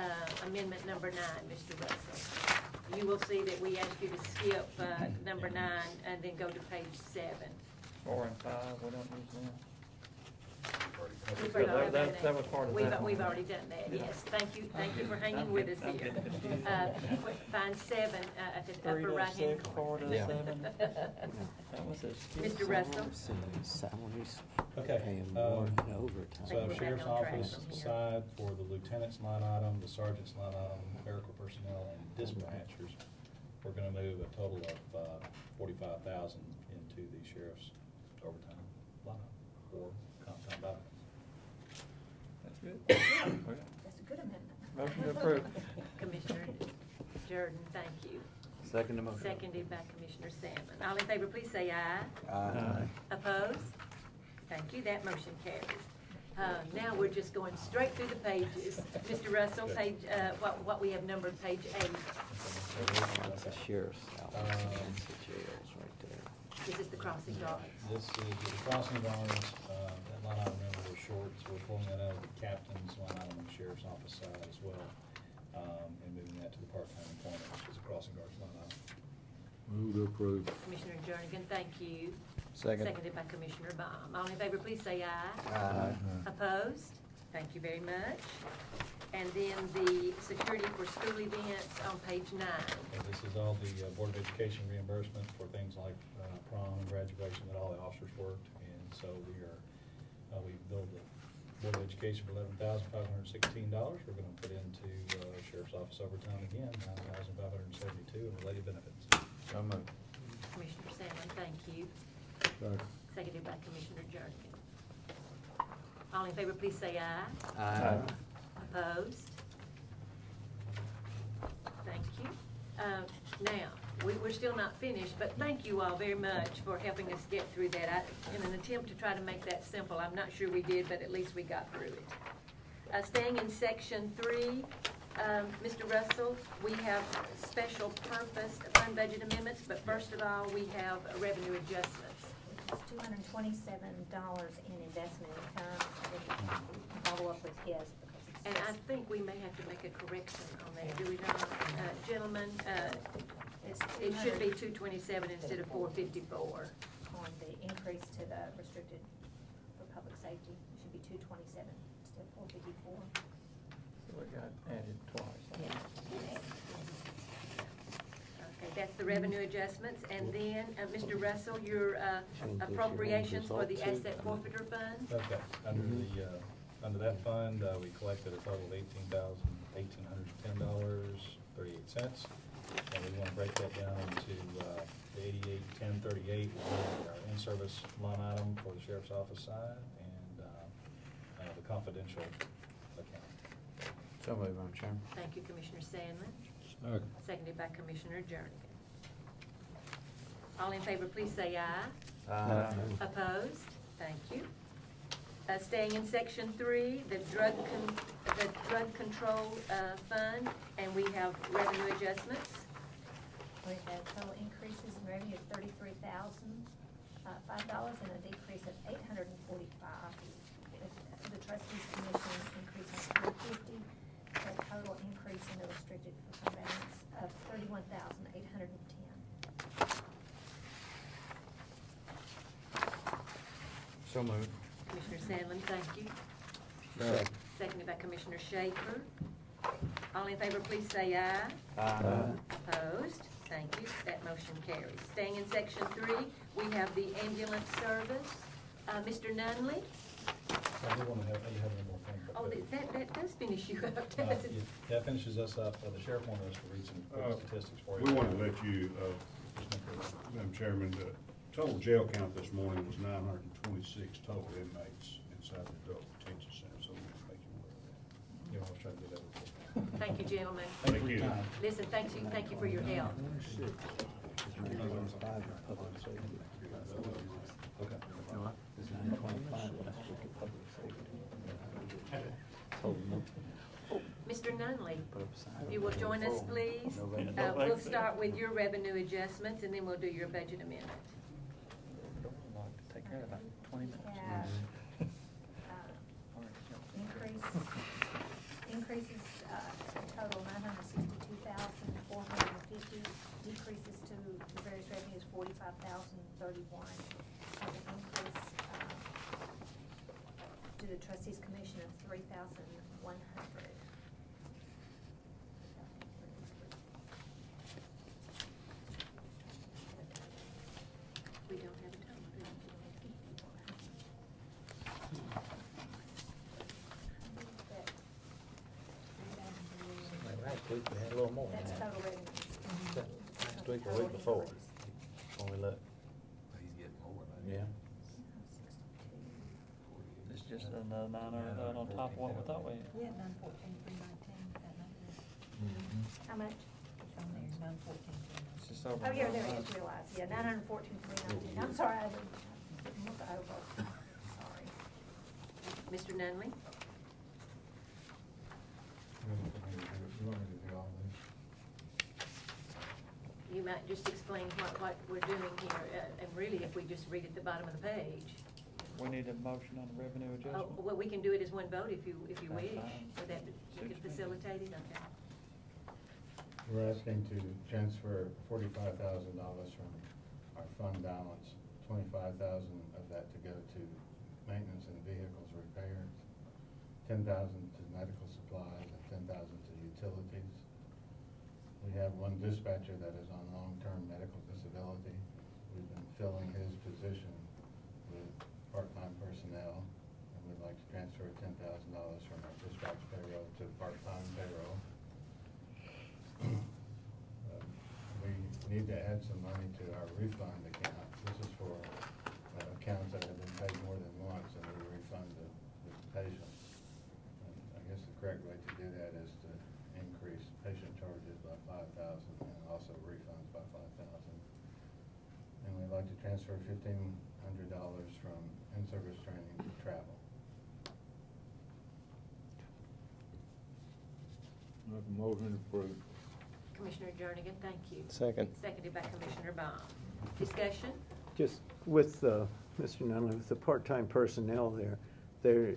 amendment number 9, Mr. Russell. You will see that we asked you to skip number 9 and then go to page 7. 4 and 5, we don't use them. We've That- already that- done that was part of that. We've already done that, yes. Thank you for hanging with us I'm here. getting confused. Find 7 at the 3 upper to right-hand 6, corner. 4 to 7. That was a skip. Mr. Russell? Salaries, Okay, paying more um, in overtime. So We're back sheriff's on track office from here. side for the lieutenant's line item, the sergeant's line item, clerical personnel, and dispatchers, we're gonna move a total of 45,000 into the sheriff's overtime line item for comp time benefits. That's good. Okay. That's a good amendment. Motion to approve. Commissioner Jordan, thank you. Second motion. Seconded by Commissioner Salmon. All in favor, please say aye. Aye. Opposed? Thank you, that motion carries. Now we're just going straight through the pages. Mr. Russell, page, what we have numbered, page 8. That's the sheriff's salary, that's the jails right there. This is the crossing guards. This is the crossing guards, that line item, remember, was short, so we're pulling that out of the captain's line item on the sheriff's office side as well, and moving that to the part-time employment, which is a crossing guards line item. Move to approve. Commissioner Jernigan, thank you. Second. Seconded by Commissioner Baum. All in favor, please say aye. Aye. Opposed? Thank you very much. And then the security for school events on page 9. And this is all the Board of Education reimbursement for things like prom and graduation that all the officers worked. And so we billed the Board of Education for $11,516. We're going to put into Sheriff's Office overtime again, $9,572 in related benefits. So moved. Commissioner Salmon, thank you. Second. Seconded by Commissioner Jernigan. All in favor, please say aye. Aye. Opposed? Thank you. Now, we're still not finished, but thank you all very much for helping us get through that. In an attempt to try to make that simple, I'm not sure we did, but at least we got through it. Staying in section 3, Mr. Russell, we have special purpose fund budget amendments, but first of all, we have revenue adjustments. It's $227 in investment income, I didn't follow up with his. And I think we may have to make a correction on that, do we not? Gentlemen, it should be 227 instead of 454. On the increase to the restricted for public safety, it should be 227 instead of 454. So it got added twice. Okay, that's the revenue adjustments. And then, Mr. Russell, your appropriations for the asset forfeiture fund? Okay, under that fund, we collected a total of $18,110.38. And we want to break that down into the 881038, our in-service line item for the sheriff's office side, and the confidential account. So moved, Madam Chairman. Thank you, Commissioner Sandlin. Second. Seconded by Commissioner Jernigan. All in favor, please say aye. Aye. Opposed? Thank you. Staying in section 3, the drug control fund, and we have revenue adjustments. We had total increases in revenue of $33,005 and a decrease of $845. The trustees commission increase of $450, a total increase in the restricted fund balance of $31,810. So moved. Commissioner Sandlin, thank you. Seconded by Commissioner Schaefer. All in favor, please say aye. Aye. Opposed? Thank you. That motion carries. Staying in section 3, we have the ambulance service. Mr. Nunley? I do want to have, you have one more thing. Oh, that does finish you up, Yeah, doesn't it? that finishes us up. The sheriff wanted us to read some statistics for you. We wanted to let you, Madam Chairman, the total jail count this morning was 926 total inmates. And inside the adult detention center, so we'll make you aware of that. You know, I was trying to do that before. Thank you, gentlemen. Thank you. Listen, thank you for your help. Okay. Mr. Nunley, if you will join us, please. We'll start with your revenue adjustments, and then we'll do your budget amendment. Take care of about 20 minutes. Have, increases, total $962,450, decreases to the various revenues $45,031, with an increase, to the trustees commission of $3,100. We don't have a total, do we? Last week we had a little more than That's that. total revenues. Last week or the week before, when we looked. He's getting more than Yeah. It's just another $900 on top of what we thought we had. Yeah, 914,319, that number. How much? It's on there, 914,319. It's just over. Oh, yeah, there it is, realized, yeah, 914,319. I'm sorry, I didn't look over. Sorry. Mr. Nunley? You want me to do all this? You might just explain what we're doing here, and really, if we just read at the bottom of the page. We need a motion on the revenue Oh, adjustment. well, we can do it as one vote if you That's wish. fine. Would that, you Suits could me. facilitate it, okay. We're asking to transfer $45,000 from our fund balance, 25,000 of that to go to maintenance and vehicles repairs, 10,000 to medical supplies, and 10,000 to utilities. We have one dispatcher that is on long-term medical disability. We've been filling his position with part-time personnel, and we'd like to transfer $10,000 from our dispatch payroll to part-time payroll. We need to add some money to our refund account. This is for accounts that have been paid more than once, and we refund the patient. And I guess the correct way to do that is to increase patient charges by $5,000 and also refunds by $5,000. And we'd like to transfer $1,500 from in-service training to travel. Make a motion to approve. Commissioner Jernigan, thank you. Second. Seconded by Commissioner Baum. Discussion? Just with, Mr. Nunley, with the part-time personnel there,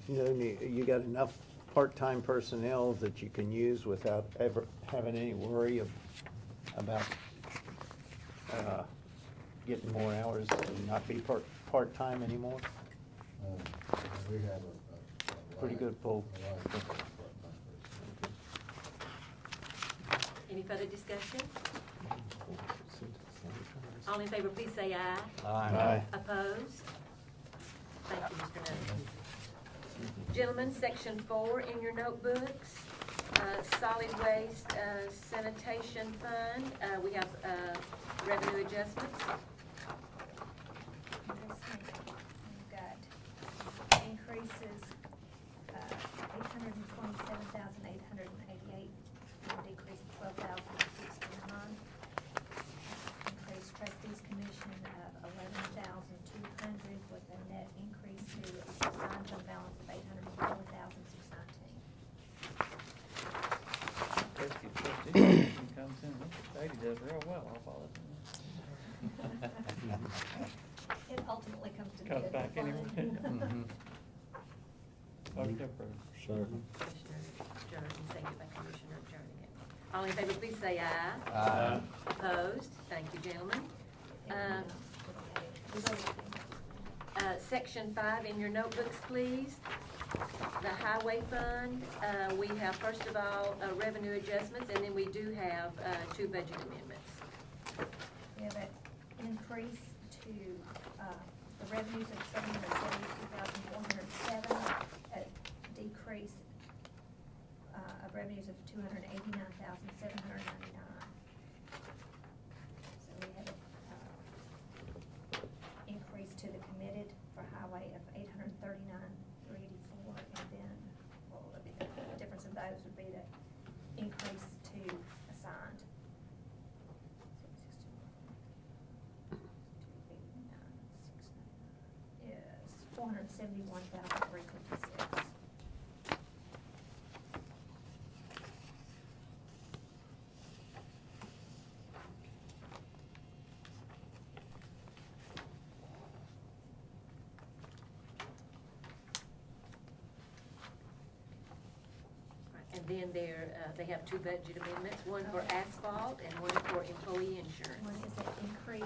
you got enough part-time personnel that you can use without ever having any worry about getting more hours and not be part-time anymore? We have a Pretty good pull. Any further discussion? All in favor, please say aye. Aye. Opposed? Thank you, Mr. Nunley. Gentlemen, section 4 in your notebooks, solid waste sanitation fund, we have revenue adjustments. We've got increases, $827,888, decrease of $12,069. Increase trustees commission of $11,200 with a net increase to a assigned fund balance of $804,619. Trustee commission comes in, Katie does real well off all this. It ultimately comes to the Comes general back anyway. fund. Motion approved. Second. Commissioner Jernigan, seconded by Commissioner Jernigan. All in favor, please say aye. Aye. Opposed? Thank you, gentlemen. Section 5 in your notebooks, please. The highway fund, we have, first of all, revenue adjustments, and then we do have 2 budget amendments. We have an increase to the revenues of $772,407, a decrease of revenues of $289,799. So we have an increase to the committed for highway of $830,000. $471,356. And then they have two budget amendments, one for asphalt and one for employee insurance. One is an increase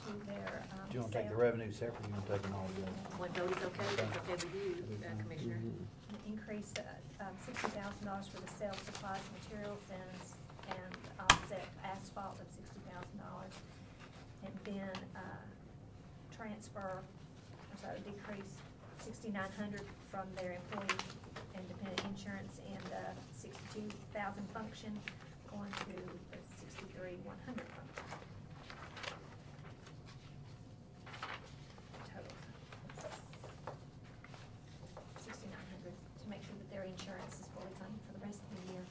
to their, Do you wanna take the sales- revenue separate, you wanna take them all together? One vote is okay, that's okay with you, Commissioner. An increase, $60,000 for the sales, supplies, materials, and offset asphalt of $60,000. And then, decrease 6,900 from their employee and dependent insurance and, 62,000 function going to the 63,100 function. Total. 6,900 to make sure that their insurance is fully funded for the rest of the year.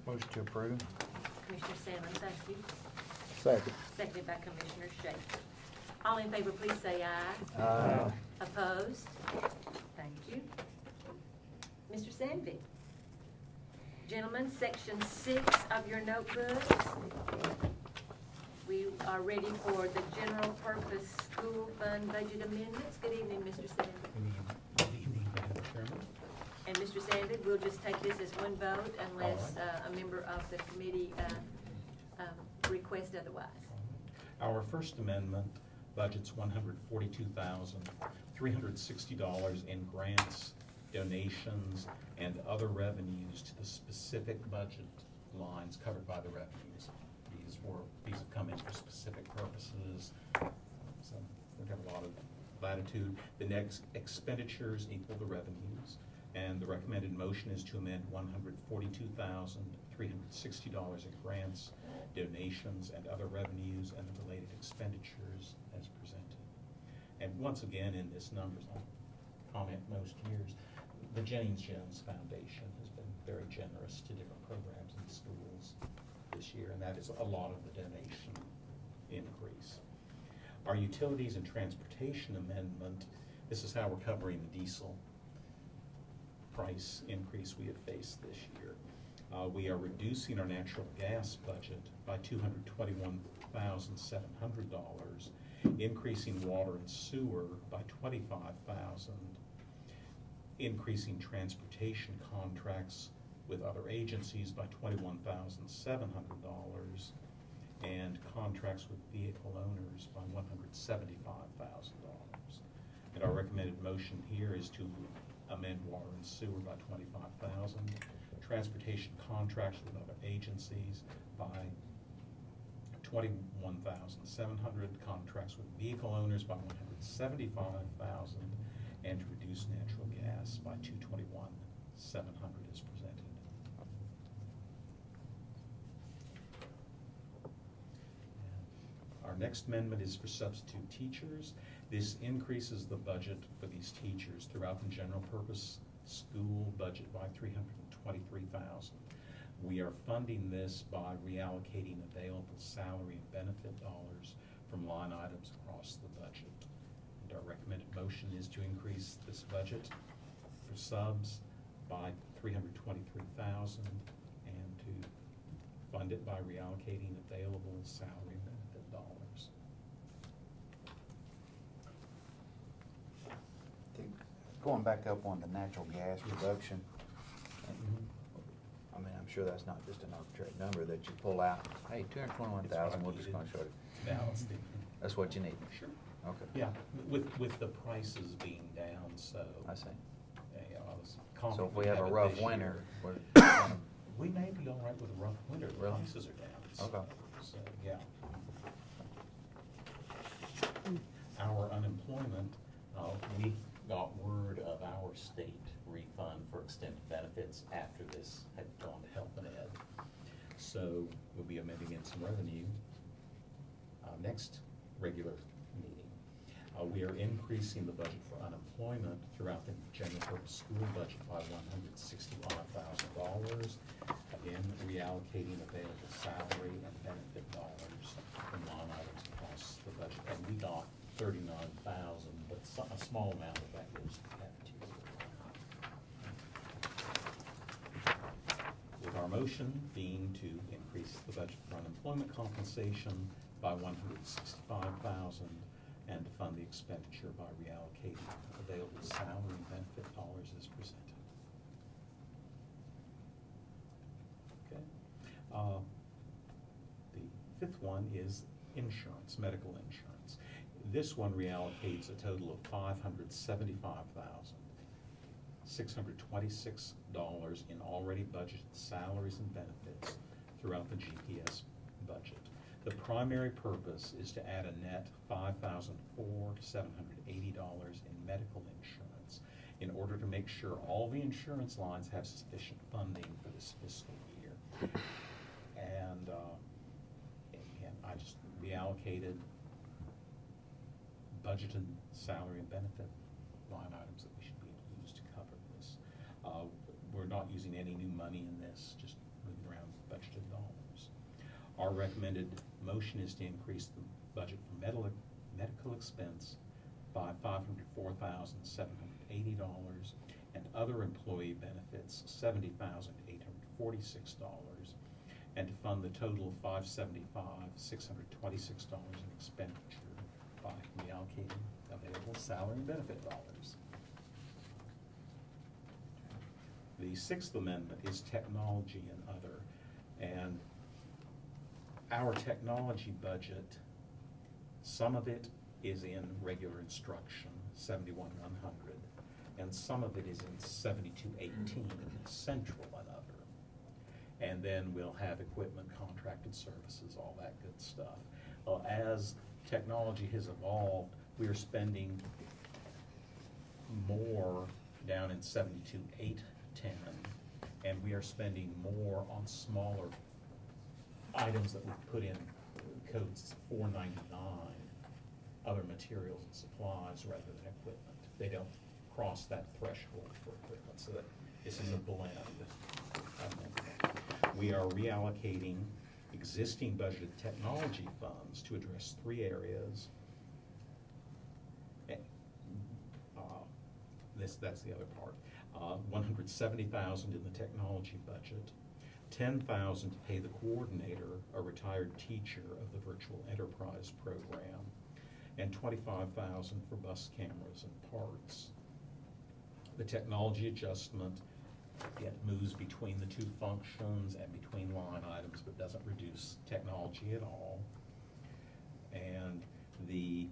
Motion to approve. Commissioner Salmon, thank you. Second. Seconded by Commissioner Shaker. All in favor, please say aye. Aye. Opposed? Thank you. Mr. Sandvik. Gentlemen, section 6 of your notebooks. We are ready for the general purpose school fund budget amendments. Good evening, Mr. Sandvik. Good evening, Madam Chairman. And Mr. Sandvik, we'll just take this as one vote unless a member of the committee requests otherwise. Our first amendment budgets $142,360 in grants, donations, and other revenues to the specific budget lines covered by the revenues. These have come in for specific purposes, so we have a lot of latitude. The next expenditures equal the revenues, and the recommended motion is to amend $142,360 in grants, donations, and other revenues, and the related expenditures as presented. And once again, in this numbers, I comment most years, the Jennings Jones Foundation has been very generous to different programs in schools this year, and that is a lot of the donation increase. Our utilities and transportation amendment, this is how we're covering the diesel price increase we have faced this year. We are reducing our natural gas budget by $221,700, increasing water and sewer by $25,000, increasing transportation contracts with other agencies by $21,700, and contracts with vehicle owners by $175,000. And our recommended motion here is to amend water and sewer by $25,000, transportation contracts with other agencies by $21,700, contracts with vehicle owners by $175,000, and to reduce natural gas by $221,700 as presented. Our next amendment is for substitute teachers. This increases the budget for these teachers throughout the general purpose school budget by $323,000. We are funding this by reallocating available salary and benefit dollars from line items across the budget. And our recommended motion is to increase this budget for subs by $323,000 and to fund it by reallocating available salary and benefit dollars. Going back up on the natural gas reduction, I mean, I'm sure that's not just an arbitrary number that you pull out, hey, 221,000, we're just gonna show it. Balanced. That's what you need? Sure. Okay. Yeah, with the prices being down, so. I see. Yeah, I was So confident if we have a we'd it rough this year. winter, We may be all right with a rough winter, the Really? prices are down. Okay. So, yeah. Our unemployment, we got word of our state refund for extended benefits after this had gone to Health and Ed. So we'll be amending in some revenue next regular meeting. We are increasing the budget for unemployment throughout the general purpose school budget by $165,000. Again, reallocating available salary and benefit dollars from line items across the budget. And we got $39,000, but a small amount of that goes to cafeteria. With our motion being to increase the budget for unemployment compensation by $165,000 and to fund the expenditure by reallocating available salary and benefit dollars as presented. Okay. The fifth one is insurance, medical insurance. This one reallocates a total of $575,626 in already budgeted salaries and benefits throughout the GPS budget. The primary purpose is to add a net $5,780 in medical insurance in order to make sure all the insurance lines have sufficient funding for this fiscal year. And I just reallocated budgeted salary and benefit line items that we should be able to use to cover this. We're not using any new money in this, just moving around budgeted dollars. Our recommended motion is to increase the budget for medical expense by $504,780 and other employee benefits $70,846, and to fund the total of $575,626 in expenditure by reallocating available salary and benefit dollars. The sixth amendment is technology and other, and our technology budget, some of it is in regular instruction, 71,100, and some of it is in 7218, central and other. And then we'll have equipment, contracted services, all that good stuff. Well, as technology has evolved, we are spending more down in 72,810, and we are spending more on smaller items that we've put in codes 499, other materials and supplies rather than equipment. They don't cross that threshold for equipment, so that this is a blend. We are reallocating existing budgeted technology funds to address three areas. That's the other part. $170,000 in the technology budget, $10,000 to pay the coordinator, a retired teacher of the Virtual Enterprise program, and $25,000 for bus cameras and parts. The technology adjustment, it moves between the two functions and between line items, but doesn't reduce technology at all. And the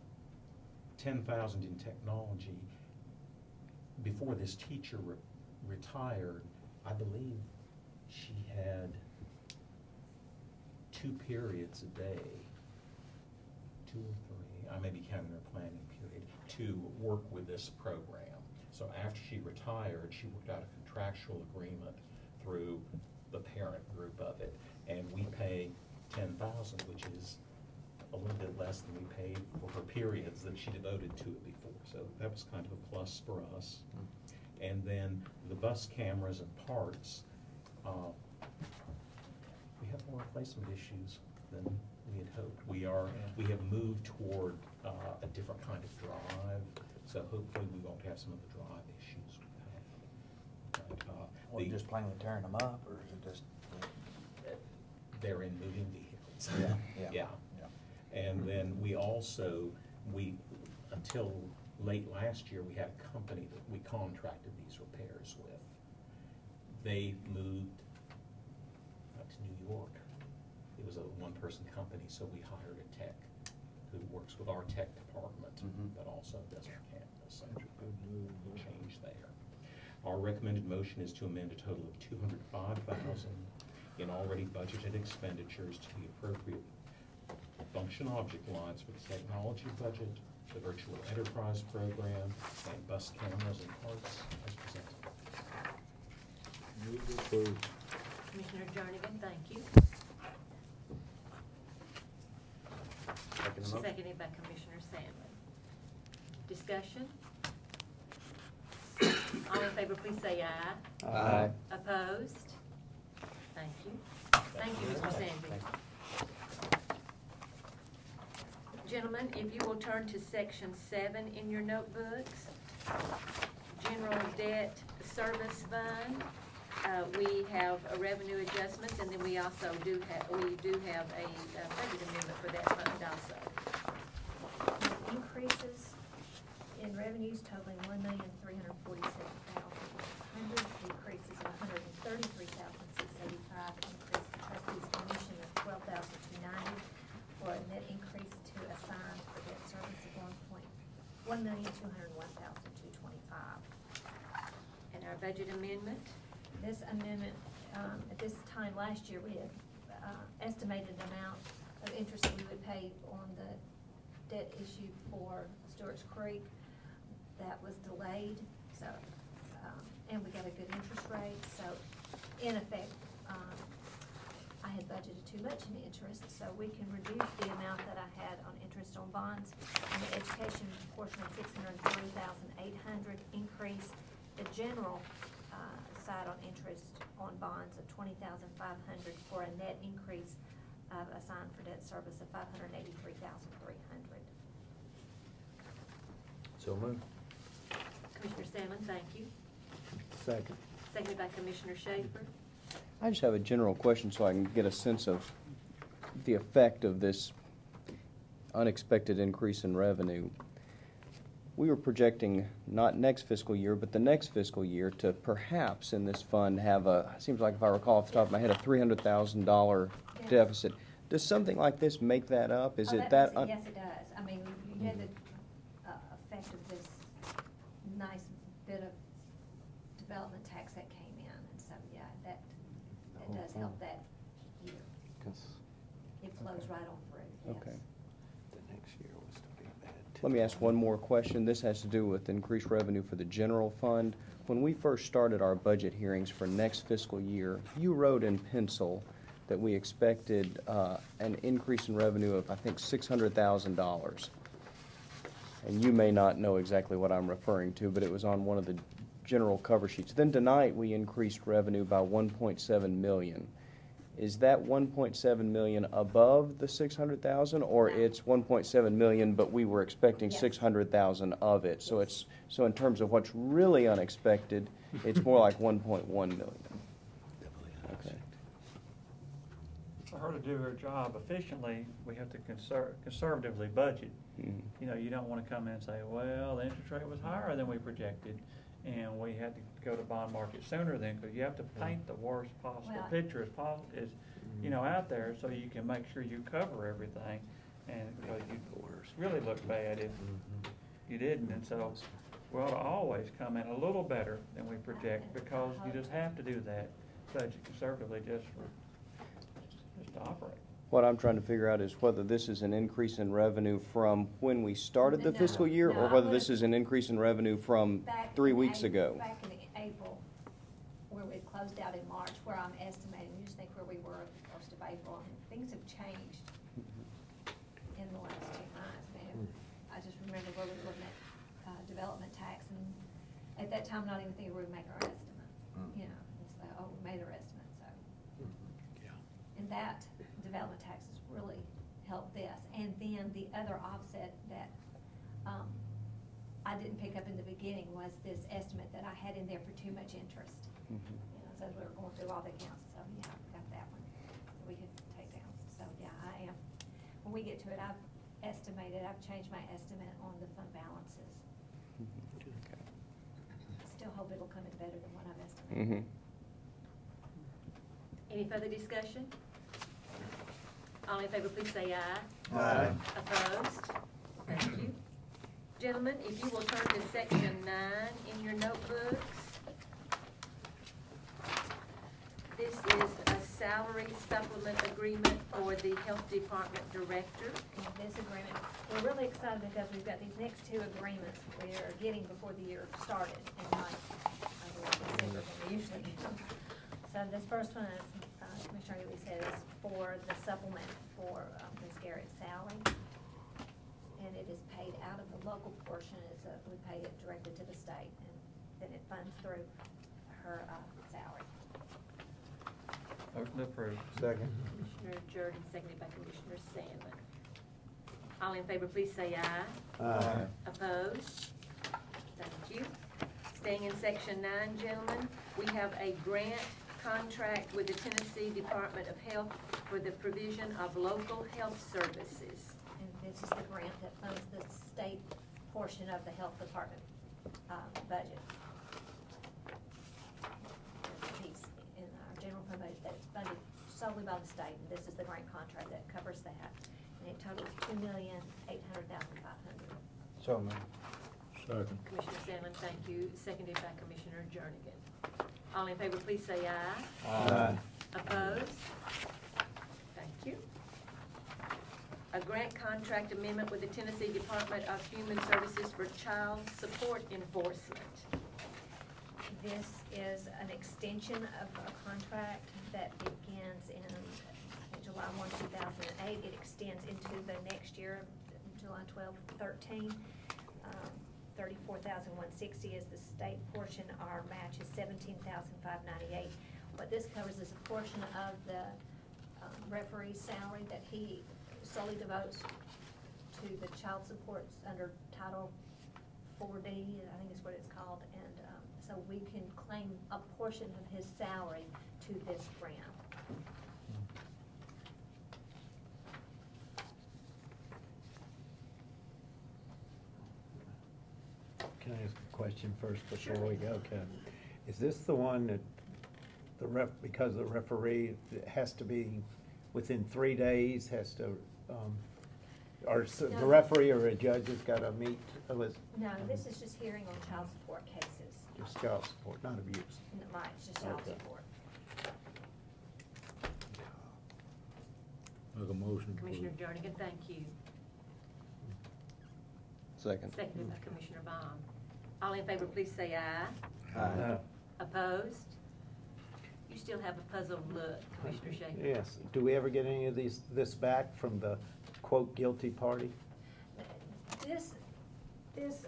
$10,000 in technology, before this teacher retired, I believe she had 2 periods a day, 2 or 3, I may be counting her planning period, to work with this program. So after she retired, she worked out a contractual agreement through the parent group of it, and we pay $10,000, which is a little bit less than we paid for her periods that she devoted to it before. So that was kind of a plus for us. And then the bus cameras and parts, we have more replacement issues than we had hoped. We have moved toward a different kind of drive, so hopefully we won't have some of the drive issues we've had. Or just plainly tearing them up, or is it just? They're in moving vehicles. Yeah. And then we also, until late last year, we had a company that we contracted these repairs with. They moved to New York. It was a one-person company, so we hired a tech who works with our tech department, but also does our campus. So change there. Our recommended motion is to amend a total of $205,000 in already budgeted expenditures to the appropriate function object lines for the technology budget, the virtual enterprise program, and bus cameras and parts as presented. Move to approve. Commissioner Jernigan, thank you. Seconded by Commissioner Sandlin. Discussion? All in favor, please say aye. Aye. Opposed? Thank you. Thank you, Mr. Sandlin. Gentlemen, if you will turn to section 7 in your notebooks, General Debt Service Fund. We have a revenue adjustments, and then we also do have a budget amendment for that fund also. Increases in revenues totaling $1,347,100, decreases of $133,685, increase to trustees commission of $12,290, for a net increase to assign for debt service of $1,201,225. And our budget amendment, This amendment, at this time last year, we had estimated amount of interest we would pay on the debt issue for Stewart's Creek. That was delayed, so, and we got a good interest rate, so in effect, I had budgeted too much in interest, so we can reduce the amount that I had on interest on bonds. And the education portion of $630,800, increase the general side on interest on bonds of $20,500 for a net increase of assigned for debt service of $583,300. So moved. Commissioner Salmon, thank you. Second. Seconded by Commissioner Schaefer. I just have a general question so I can get a sense of the effect of this unexpected increase in revenue. We were projecting not next fiscal year, but the next fiscal year to perhaps in this fund have seems like if I recall off the top of my head, a $300,000 deficit. Does something like this make that up? Is it that? Yes, it does. I mean, you had the effect of this nice bit of development tax that came in, and so, yeah, that does help that year. It flows right on through, yes. Okay. The next year was to be bad. Let me ask one more question. This has to do with increased revenue for the general fund. When we first started our budget hearings for next fiscal year, you wrote in pencil that we expected an increase in revenue of, I think, $600,000. And you may not know exactly what I'm referring to, but it was on one of the general cover sheets. Then tonight, we increased revenue by $1.7 million. Is that $1.7 million above the $600,000, or it's $1.7 million, but we were expecting $600,000 of it? So it's in terms of what's really unexpected, it's more like $1.1 million. Okay. For her to do her job efficiently, we have to conservatively budget. Mm-hmm. You know, you don't want to come in and say, well, the interest rate was higher than we projected, and we had to go to bond market sooner than, because you have to paint the worst possible picture as possible, you know, out there, so you can make sure you cover everything, and because you really look bad if you didn't. And so we ought to always come in a little better than we project, because you just have to do that, budget conservatively just to operate. What I'm trying to figure out is whether this is an increase in revenue from when we started the fiscal year, or whether this is an increase in revenue from 3 weeks ago. Back in April, where we closed out in March, where I'm estimating, you just think where we were at the 1st of April, and things have changed in the last 2 months, man. I just remember where we were looking at development tax, and at that time, not even thinking we would make our estimate, you know, it's like, oh, we made our estimate, so. And that development taxes really helped this. And then the other offset that I didn't pick up in the beginning was this estimate that I had in there for too much interest. You know, so we were going through all the accounts, so yeah, we got that one that we could take down. So yeah, I am. When we get to it, I've changed my estimate on the fund balances. I still hope it'll come in better than what I've estimated. Any further discussion? All in favor, please say aye. Aye. Opposed? Thank you. Gentlemen, if you will turn to section 9 in your notebooks. This is a salary supplement agreement for the Health Department Director. And this agreement, we're really excited because we've got these next 2 agreements we are getting before the year started, and not sooner than we usually do. So this first one, as Commissioner Ely said, is for the supplement for Ms. Garrett's salary. And it is paid out of the local portion, we pay it directly to the state, and then it funds through her salary. Motion approved. Second. Commissioner Jordan, seconded by Commissioner Salmon. All in favor, please say aye. Aye. Opposed? Thank you. Staying in section 9, gentlemen, we have a grant contract with the Tennessee Department of Health for the provision of local health services. And this is the grant that funds the state portion of the health department budget. There's a piece in our general fund budget that's funded solely by the state, and this is the grant contract that covers that. And it totals $2,800,500. So moved. Second. Commissioner Sandlin, thank you. Seconded by Commissioner Jernigan. All in favor, please say aye. Aye. Opposed? Thank you. A grant contract amendment with the Tennessee Department of Human Services for child support enforcement. This is an extension of a contract that begins in July 1, 2008. It extends into the next year, July 12, 13. 34,160 is the state portion. Our match is 17,598. What this covers is a portion of the referee's salary that he solely devotes to the child supports under Title 4D, I think is what it's called, and so we can claim a portion of his salary to this grant. Can I ask a question first before Sure. we go, Kevin? Is this the one that because the referee has to be within 3 days, has to, or the No. referee or a judge has got to meet with No, this is just hearing on child support cases. just child support, not abuse? Right, it's just child Okay. support. Make a motion. Commissioner Jernigan, thank you. Second. Seconded by Commissioner Baum. All in favor, please say aye. Aye. Opposed? You still have a puzzled look, Commissioner Shaker. Yes. Do we ever get any of this back from the quote guilty party? This, Or is,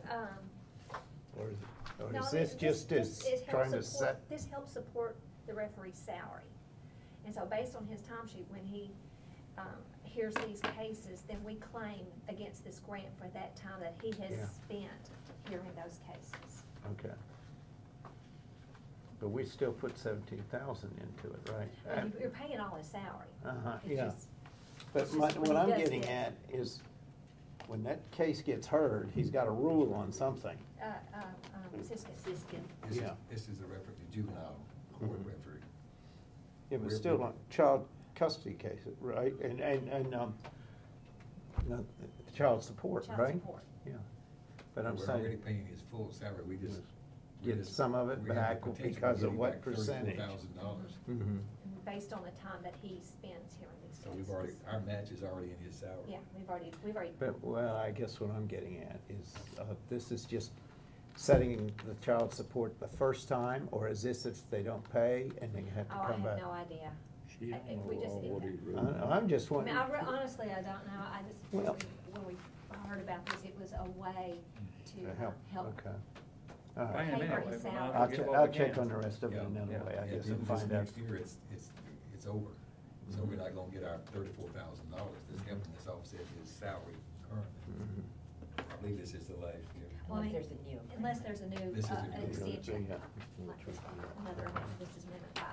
or no, is this just it as helps trying to support- set? This helps support the referee's salary. And so based on his timesheet, when he hears these cases, then we claim against this grant for that time that he has Yeah. spent hearing those cases. Okay. But we still put 17,000 into it, right? And you're paying all his salary. Uh-huh, It's yeah. just- But it's just when what he I'm does getting this. at is, when that case gets heard, he's got a rule on something. Siskin. Yeah. This is the referee, juvenile court Mhm. referee. It was We're- still on child custody cases, right? And no, child support, Child right? support. Yeah. But I'm We're already saying, paying his full salary, we just. get some of it back because of what percentage? $34,000. Mhm. Based on the time that he spends hearing these So cases. we've already, our match is already in his salary. Yeah, we've already. But, well, I guess what I'm getting at is, this is just setting the child support the first time, or is this if they don't pay and they have to Oh, I come back? have no idea. She don't know We just- what he really. I'm just I mean, wondering. honestly, I don't know, I just, Well- when we heard about this, it was a way to To help, help. okay. All right. Paying him Pay for anyway, his but salary. not I'll, get che- what I'll we check can. on the rest of it Yeah, another yeah. way, I Yeah, guess, then and this find out. next year, it's over. So we're not gonna get our $34,000 that's helping us offset his salary currently. Mhm. I believe this is the last year. Well, I mean, Unless there's a new Unless there's a new, This is a an new- extension, Yeah. like this one, another amendment, this is amendment 5.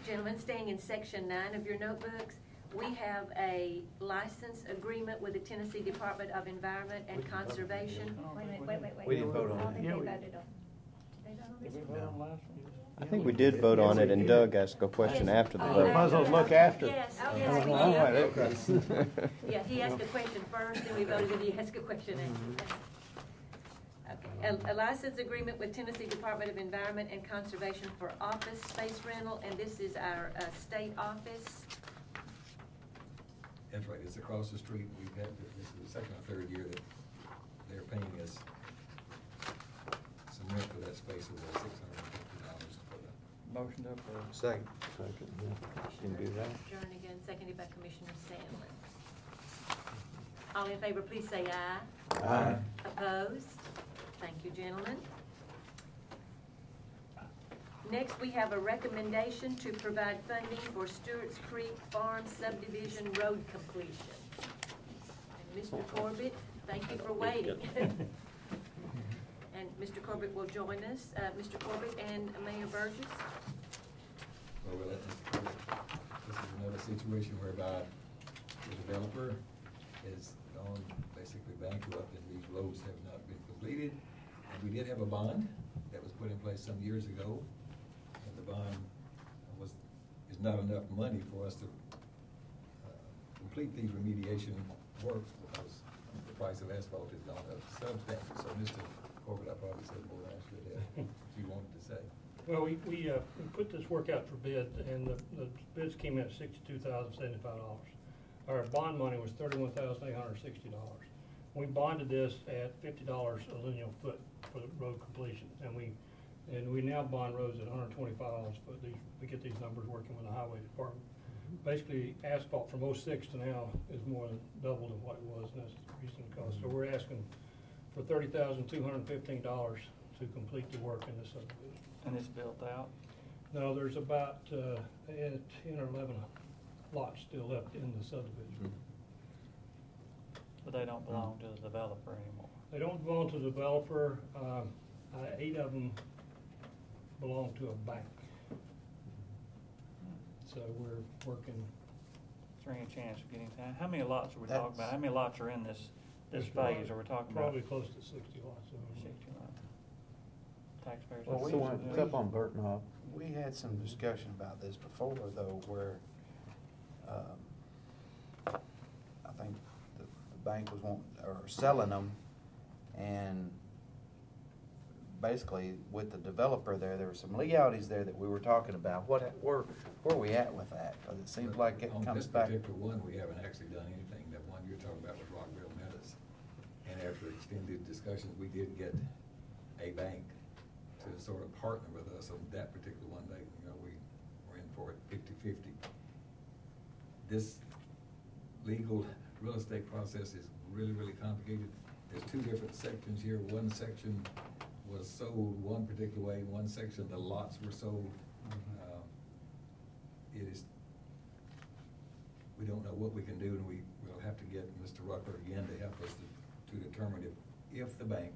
Gentlemen, staying in section 9 of your notebooks, we have a license agreement with the Tennessee Department of Environment and Conservation. Wait. We didn't vote on I don't it. think Yeah, they we- voted on, did they vote on Did we this? vote on last one? I think we did vote on it, and Doug asked a question after the Oh, vote. Puzzled look after. Yes, Oh, yes, yes, we Oh, did. okay. Yeah, he asked a question first, then we voted that he asked a question after. Okay, a license agreement with Tennessee Department of Environment and Conservation for office space rental, and this is our state office. That's right, it's across the street. We've had, this is the second or third year that they're paying us some rent for that space, it was $650 for the. Motion to approve. Second. Second, yeah. Can do that. Jernigan, seconded by Commissioner Sandlin. All in favor, please say aye. Aye. Opposed? Thank you, gentlemen. Next, we have a recommendation to provide funding for Stewart's Creek Farm subdivision road completion. And Mr. Corbett, thank you for waiting. And Mr. Corbett will join us. Mr. Corbett and Mayor Burgess. Well, we'll let Mr. Corbett. This is another situation whereby the developer is gone basically bankrupt and these roads have not been completed. And we did have a bond that was put in place some years ago. And the bond is not enough money for us to complete these remediation works because the price of asphalt has gone up substantially. So Mr. Corbett, I probably said more than I should have, what you wanted to say. Well, we put this work out for bid, and the bids came in at $62,075. Our bond money was $31,860. We bonded this at $50 a lineal foot for the road completion, and we now bond roads at $125 a foot. We get these numbers working with the highway department. Basically, asphalt from '06 to now is more than double than what it was, and that's the reason the cost. So we're asking for $30,215 to complete the work in this subdivision. And it's built out? No, there's about 10 or 11 lots still left in the subdivision. But they don't belong to the developer anymore? They don't belong to the developer. 8 of them belong to a bank. So we're working. Is there any chance of getting that? How many lots are we talking about? How many lots are in this phase are we talking about? Probably close to 60 lots. 60 lots. Taxpayers. Well, That's the one, it's up on Burton Hall. We had some discussion about this before, though, where I think the bank was selling them, and basically with the developer there were some legalities there that we were talking about. Where are we at with that? Because it seems like it comes back. On this particular one, we haven't actually done anything. That one you're talking about was Rockville Meadows. And after extended discussions, we did get a bank to sort of partner with us on that particular one. We were in for it 50-50. This legal real estate process is really, really complicated. There's 2 different sections here. One section was sold one particular way, one section the lots were sold. We don't know what we can do, and we'll have to get Mr. Rucker again to help us to determine if the bank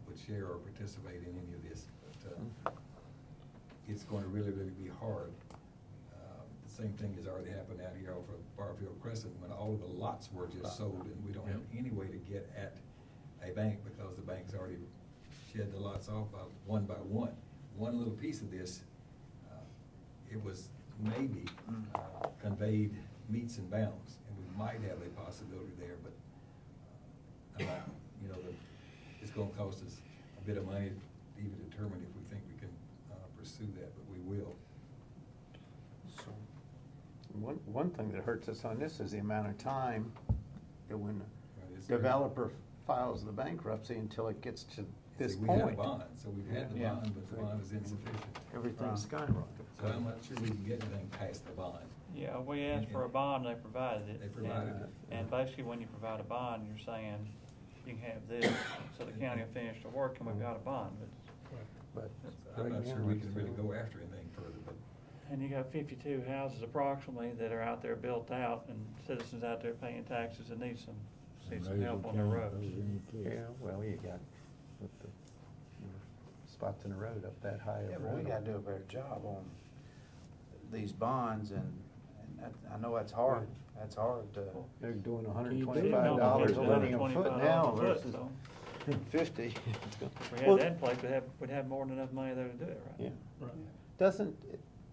would share or participate in any of this. But it's going to really, really be hard. The same thing has already happened out here off of Barfield Crescent when all of the lots were just sold, and we don't have any way to get at a bank because the bank's already shed the lots off one by one. One little piece of this, it was maybe conveyed meets and bounds, and we might have a possibility there, but it's going to cost us a bit of money to even determine if we think we can pursue that, but we will. So, one thing that hurts us on this is the amount of time that when the developer files the bankruptcy until it gets to this we point. had a bond, so we've had the bond, but the bond is insufficient. Everything's skyrocketed. So I'm not sure we can get anything past the bond. Yeah, we asked for a bond, they provided it. They provided it. And basically, when you provide a bond, you're saying, you can have this, so the county will finish the work, and we've got a bond, But I'm not sure we can really go after anything further, but. And you got 52 houses approximately that are out there built out, and citizens out there paying taxes that need some help on their roads. Yeah, well, you got the spots in the road up that high. Yeah, but we gotta do a better job on these bonds, and I know that's hard. That's hard to. They're doing $125 a linear foot now versus 50. If we had that in place, we'd have more than enough money there to do it, right? Yeah. Right. Doesn't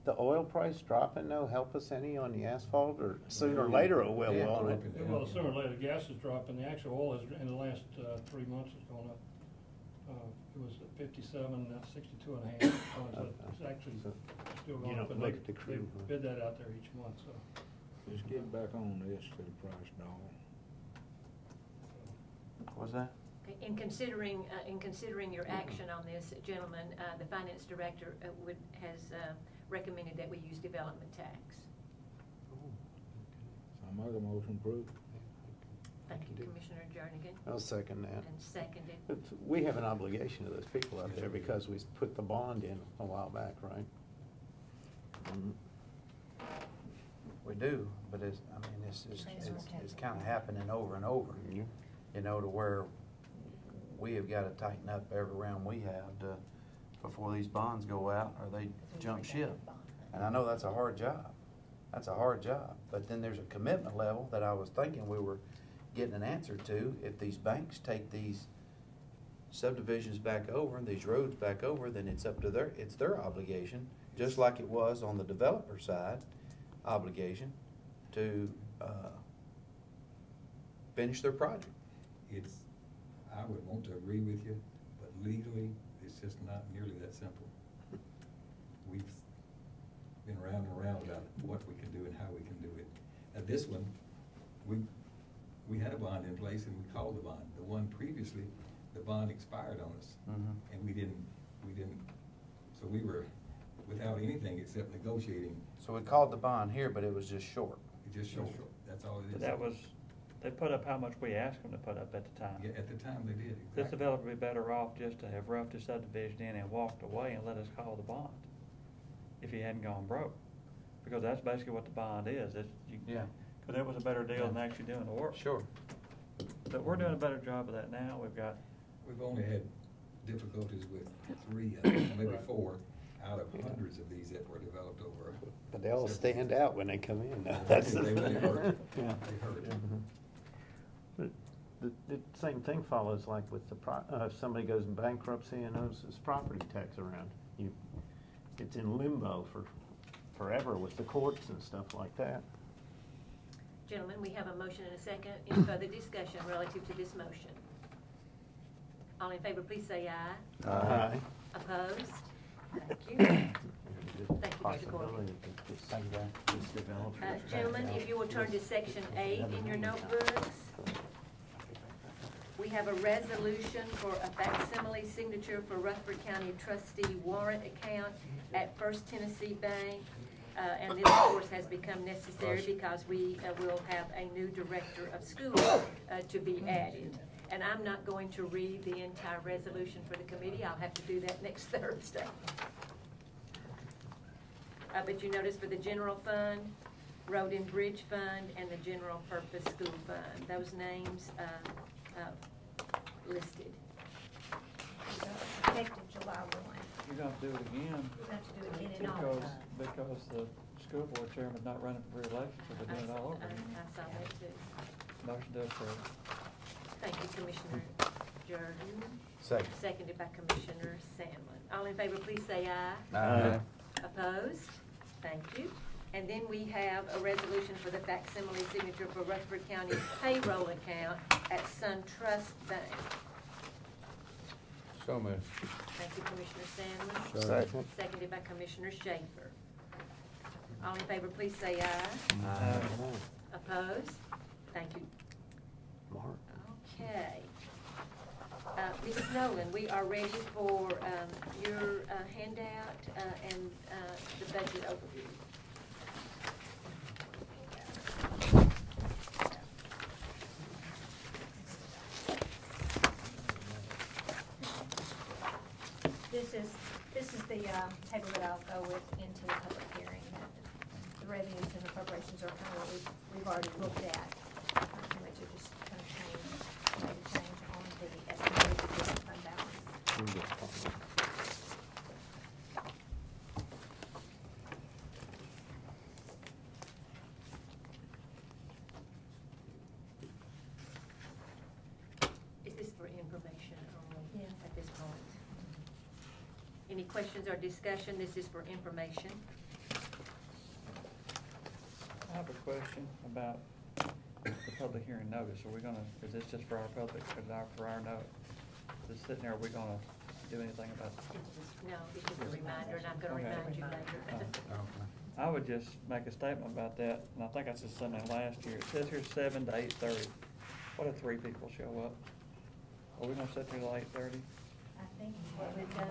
the oil price dropping though help us any on the asphalt, or sooner or later it will, won't it? Well, sooner or later, gas is dropping. The actual oil is, in the last 3 months, has gone up. It was at 57, now 62 and a half. So it's actually still going up. And they bid that out there each month, so. Let's get back on this to the price, dog. What's that? In considering your action on this, gentlemen, the finance director has recommended that we use development tax. So I make a motion approved. Thank you, Commissioner Jernigan. I'll second that. And seconded. But we have an obligation to those people out there because we put the bond in a while back, right? We do, but it's kind of happening over and over, you know, to where we have got to tighten up every round we have to, before these bonds go out or they jump ship. And I know that's a hard job. That's a hard job. But then there's a commitment level that I was thinking we were getting an answer to. If these banks take these subdivisions back over and these roads back over, then it's up to their obligation, just like it was on the developer side, obligation to finish their project. I would want to agree with you, but legally, it's just not nearly that simple. We've been around and around about what we can do and how we can do it. Now this one, we had a bond in place and we called the bond. The one previously, the bond expired on us, and we didn't, so we were without anything except negotiating. So we called the bond here, but it was just short. Just short, that's all it is. That was, they put up how much we asked them to put up at the time. Yeah, at the time they did, This exactly. developer would be better off just to have roughed the subdivision in and walked away and let us call the bond, if he hadn't gone broke. Because that's basically what the bond is. Yeah. Because it was a better deal than actually doing the work. Sure. But we're doing a better job of that now. We've only had difficulties with 3, maybe 4 out of hundreds of these that were developed over. But they all stand out when they come in. Yeah, That's they really hurt. Yeah. They hurt. But the same thing follows like with if somebody goes in bankruptcy and owes his property tax around. It's in limbo for forever with the courts and stuff like that. Gentlemen, we have a motion and a second. Any further discussion relative to this motion? All in favor, please say aye. Aye. Opposed? Thank you. Thank you, Mr. Corrigan. Gentlemen, if you will turn to section 8 in your notebooks. We have a resolution for a facsimile signature for Rutherford County trustee warrant account at First Tennessee Bank. And this, of course, has become necessary because we will have a new director of school to be added. And I'm not going to read the entire resolution for the committee. I'll have to do that next Thursday. But you notice for the general fund, road and bridge fund, and the general purpose school fund, those names listed. Effective July 1. You're going to do it again. We're going to do it again in August. Because the school board chairman's not running for re-election, so we're doing it all over again. I saw that too. Motion to approve. Thank you, Commissioner Jordan. Second. Seconded by Commissioner Sandlin. All in favor, please say aye. Aye. Opposed? Thank you. And then we have a resolution for the facsimile signature for Rutherford County payroll account at SunTrust Bank. So moved. Thank you, Commissioner Sandlin. Second. Seconded by Commissioner Schaefer. All in favor, please say aye. Aye. Opposed? Thank you. Mark. Okay. Mrs. Nolan, we are ready for your handout and the budget overview. This is the table that I'll go with into the public hearing. The revenues and appropriations are kind of what we've already looked at. Pretty much it just kind of made a change on the estimated general fund balance. Is this for information only? Yes. At this point? Any questions or discussion? This is for information. I have a question about the public hearing notice. Are we gonna, is this just for our public, for our note? Just sitting there, are we gonna do anything about it? No, it's just a reminder, and I'm going to remind you later. I would just make a statement about that, and I think I said something last year. It says here 7 to 8:30. What if 3 people show up? Are we gonna sit here till 8:30? I think what we've done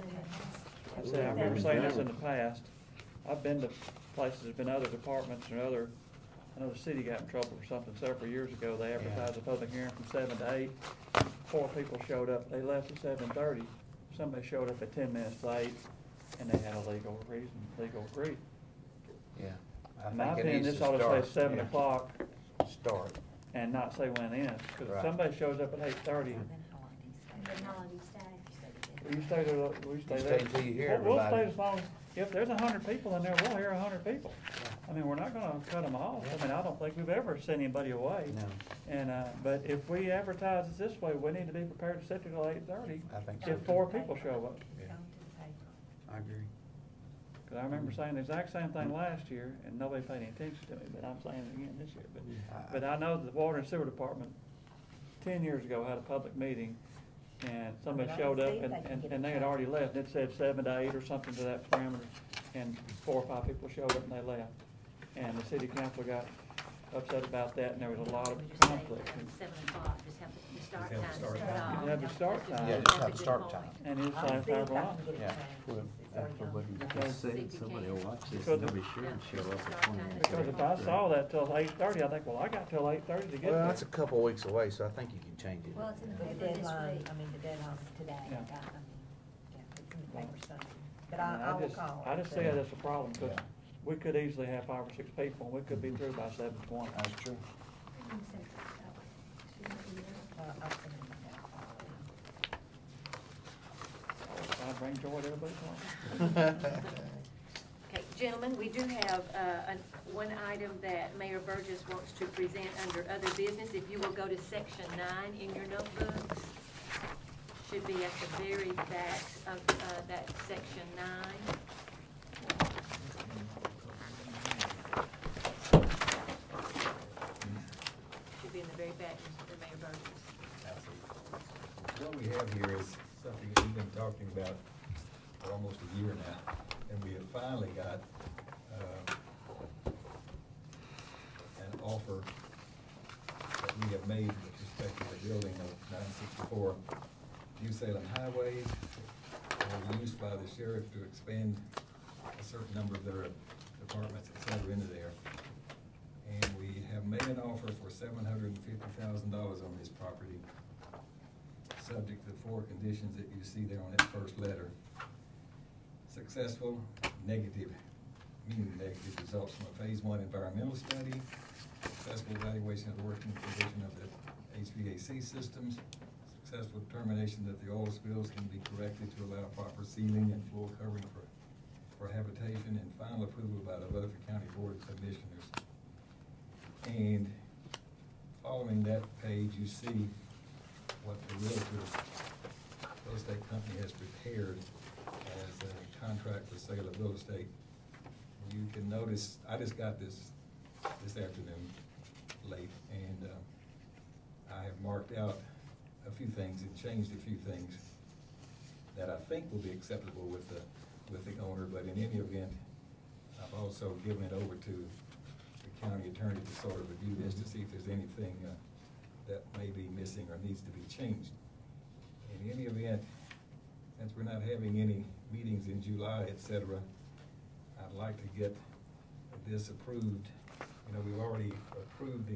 I say, I remember saying this in the past. I've been to places, there's been other departments and other I know the city got in trouble for something several years ago. They advertised a public hearing from 7 to 8. 4 people showed up. They left at 7:30. Somebody showed up at 10 minutes late, and they had a legal reason, legal grief. Yeah. In my opinion, this ought to say 7 o'clock. Start. And not say when it ends, because if Right. somebody shows up at 8:30, And then holiday stay. you stay there, we stay You there. stay till you hear We'll stay everybody. as long, if there's 100 people in there, we'll hear 100 people. I mean, we're not gonna cut them off. I mean, I don't think we've ever sent anybody away. No. And, but if we advertise it this way, we need to be prepared to sit till 8:30. I think so. If 4 people show up. I agree. Cause I remember saying the exact same thing last year, and nobody paid any attention to me, but I'm saying it again this year. But I know the Water and Sewer Department, 10 years ago, had a public meeting, and somebody I showed see up, if they can get and they it had done. already left, and it said 7 to 8 or something to that parameter, and 4 or 5 people showed up and they left. And the city council got upset about that, and there was a lot of conflict. 7 o'clock, just have the start Just have time. the start time. You have the start time. Yeah, just have the start time. And it's I'll like see if I 5 o'clock. can get it Yeah. changed. It's already done. Because- somebody will watch this, Because and they'll be it- sure to show up at 20 minutes. Because if I saw that till 8:30, I think, well, I got till 8:30 to get Well, there. that's a couple of weeks away, so I think you can change it. Well, it's in the The paper this deadline, week. I mean, the deadline's today. Yeah. Yeah, it's in the paper Sunday. But And I will just- call. I just see it as a problem, because Yeah. we could easily have 5 or 6 people, and we could be through by 7:20. That's true. I'll send it out. I bring joy to everybody's life. Okay, gentlemen, we do have one item that Mayor Burgess wants to present under other business. If you will go to section 9 in your notebooks, should be at the very back of that section 9. Should be in the very back, Mr. Mayor Burgess. What we have here is something that we've been talking about for almost a year now, and we have finally got an offer that we have made with respect to the building of 964 New Salem Highway, will be used by the sheriff to expand a certain number of their departments, et cetera, into there. And we have made an offer for $750,000 on this property, subject to 4 conditions that you see there on that first letter. Successful, negative, meaning negative results from a phase 1 environmental study, successful evaluation of the working condition of the HVAC systems, successful determination that the oil spills can be corrected to allow proper sealing and floor covering for habitation, and final approval by the Rutherford County Board of Commissioners. And following that page, you see what the real estate company has prepared as a contract for sale of real estate. You can notice, I just got this afternoon late, and I have marked out a few things and changed a few things that I think will be acceptable with the owner, but in any event, I've also given it over to the county attorney to sort of review this to see if there's anything that may be missing or needs to be changed. In any event, since we're not having any meetings in July, et cetera, I'd like to get this approved. You know, we've already approved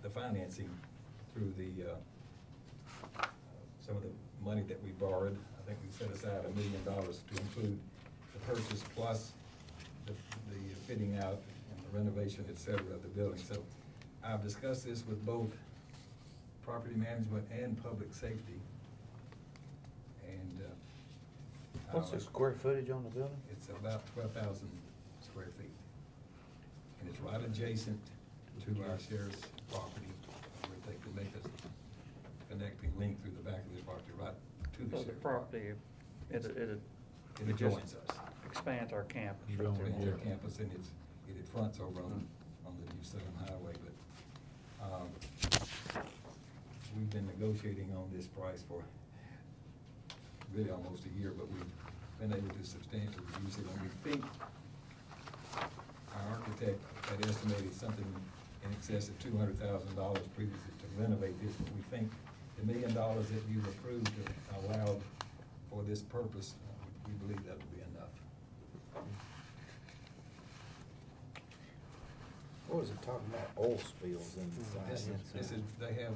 the financing through some of the money that we borrowed. I think we set aside $1 million to include the purchase plus the fitting out and the renovation, et cetera, of the building. So I've discussed this with both property management and public safety. And What's the square footage on the building? it's about 12,000 square feet. And it's right adjacent to our sheriff's property. Where they could make a connecting link through the back of this property right to the So the sheriff's property, it It just adjoins us. expands our campus. It right adjoins there. our campus, and it fronts over on the New Salem Highway, but, we've been negotiating on this price for really almost a year, but we've been able to substantially reduce it, and we think our architect had estimated something in excess of $200,000 previously to renovate this, but we think the $1 million that you've approved or allowed for this purpose, we believe that will be enough. What was it talking about, oil spills inside? This is, they have,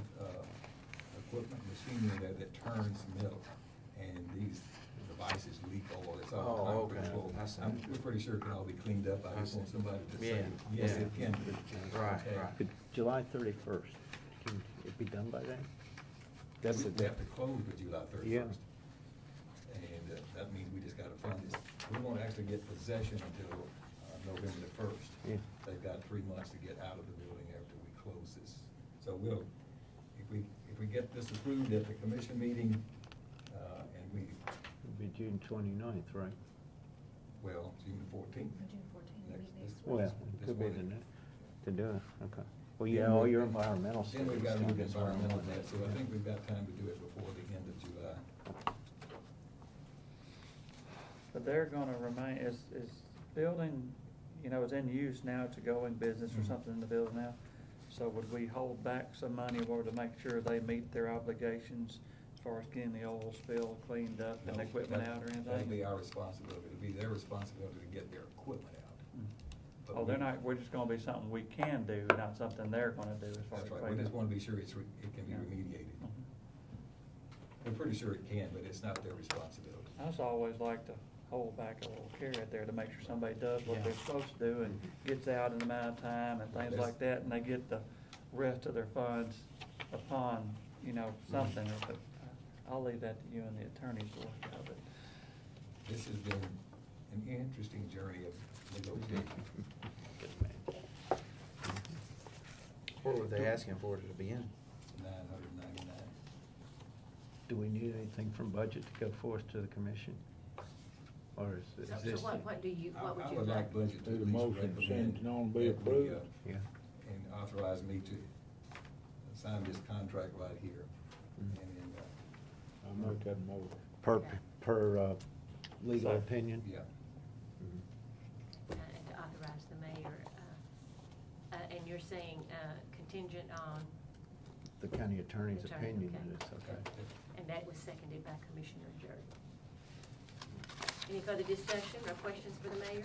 equipment, machinery there that turns milk, and these devices leak oil, it's all Oh, concrete okay. floor. I see. We're pretty sure it can all be cleaned up, I just want somebody to say, Yeah, yes, yeah. it can be. Right, Okay. right. Could July 31st, can it be done by then? That's We the have to close by July 31st. Yeah. And that means we just gotta fund this. We won't actually get possession until November the 1st. Yeah. They've got 3 months to get out of the building after we close this. So if we get this approved at the commission meeting, and we, It'll be June 29th, right? well, June 14th. June 14th, Next- meet next this- Well, this it could be the Monday. next, to do it, okay. Well, Then yeah, all we- your environmental stuff. Then we've got to is move done as well. environmental on that, so I think we've got time to do it before the end of July. But they're gonna remain, is building, you know, is in use now, it's a going business or Mhm. something in the building now. So would we hold back some money in order to make sure they meet their obligations as far as getting the oil spill cleaned up and No, the equipment out or That'll anything? be our responsibility, it'll be their responsibility to get their equipment out. But Oh, they're we- not, we're just gonna be something we can do, not something they're gonna do as far as That's right, we cleaning just up. wanna be sure it can be Yeah. remediated. Mhm. I'm pretty sure it can, but it's not their responsibility. I just always like to hold back a little carrot there to make sure somebody does what Yeah. they're supposed to do and gets out in the amount of time and things Yes. like that, and they get the rest of their funds upon, you know, something, but I'll leave that to you and the attorneys to work out, but This has been an interesting journey of negotiation. What were they asking for it to be in? 999. Do we need anything from budget to go forth to the commission? Or is So this? what do you, what would I you would like? like budget to Do at the least motion, recommend send it on, be that we, approved. Yeah. and authorize me to sign this contract right here. Mhm. And then, I make that motion. Per legal So- opinion? yeah, Mhm. And to authorize the mayor, and you're saying contingent on, The county attorney's Attorney, opinion okay. that it's okay. and that was seconded by Commissioner Jordan. Any further discussion or questions for the mayor?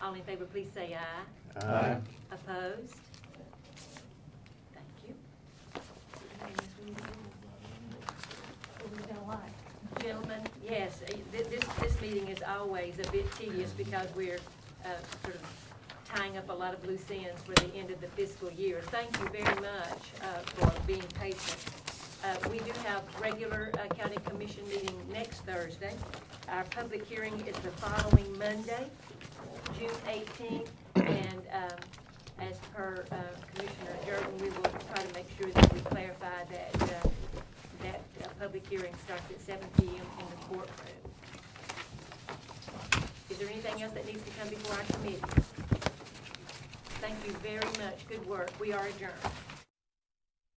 All in favor, please say aye. Aye. Opposed? Thank you. What were you gonna like? Gentlemen, yes, this meeting is always a bit tedious because we're sort of tying up a lot of loose ends for the end of the fiscal year. Thank you very much for being patient. We do have regular county commission meeting next Thursday. Our public hearing is the following Monday, June 18th, and as per Commissioner Jordan, we will try to make sure that we clarify that public hearing starts at 7 p.m. in the courtroom. Is there anything else that needs to come before our committee? Thank you very much. Good work. We are adjourned.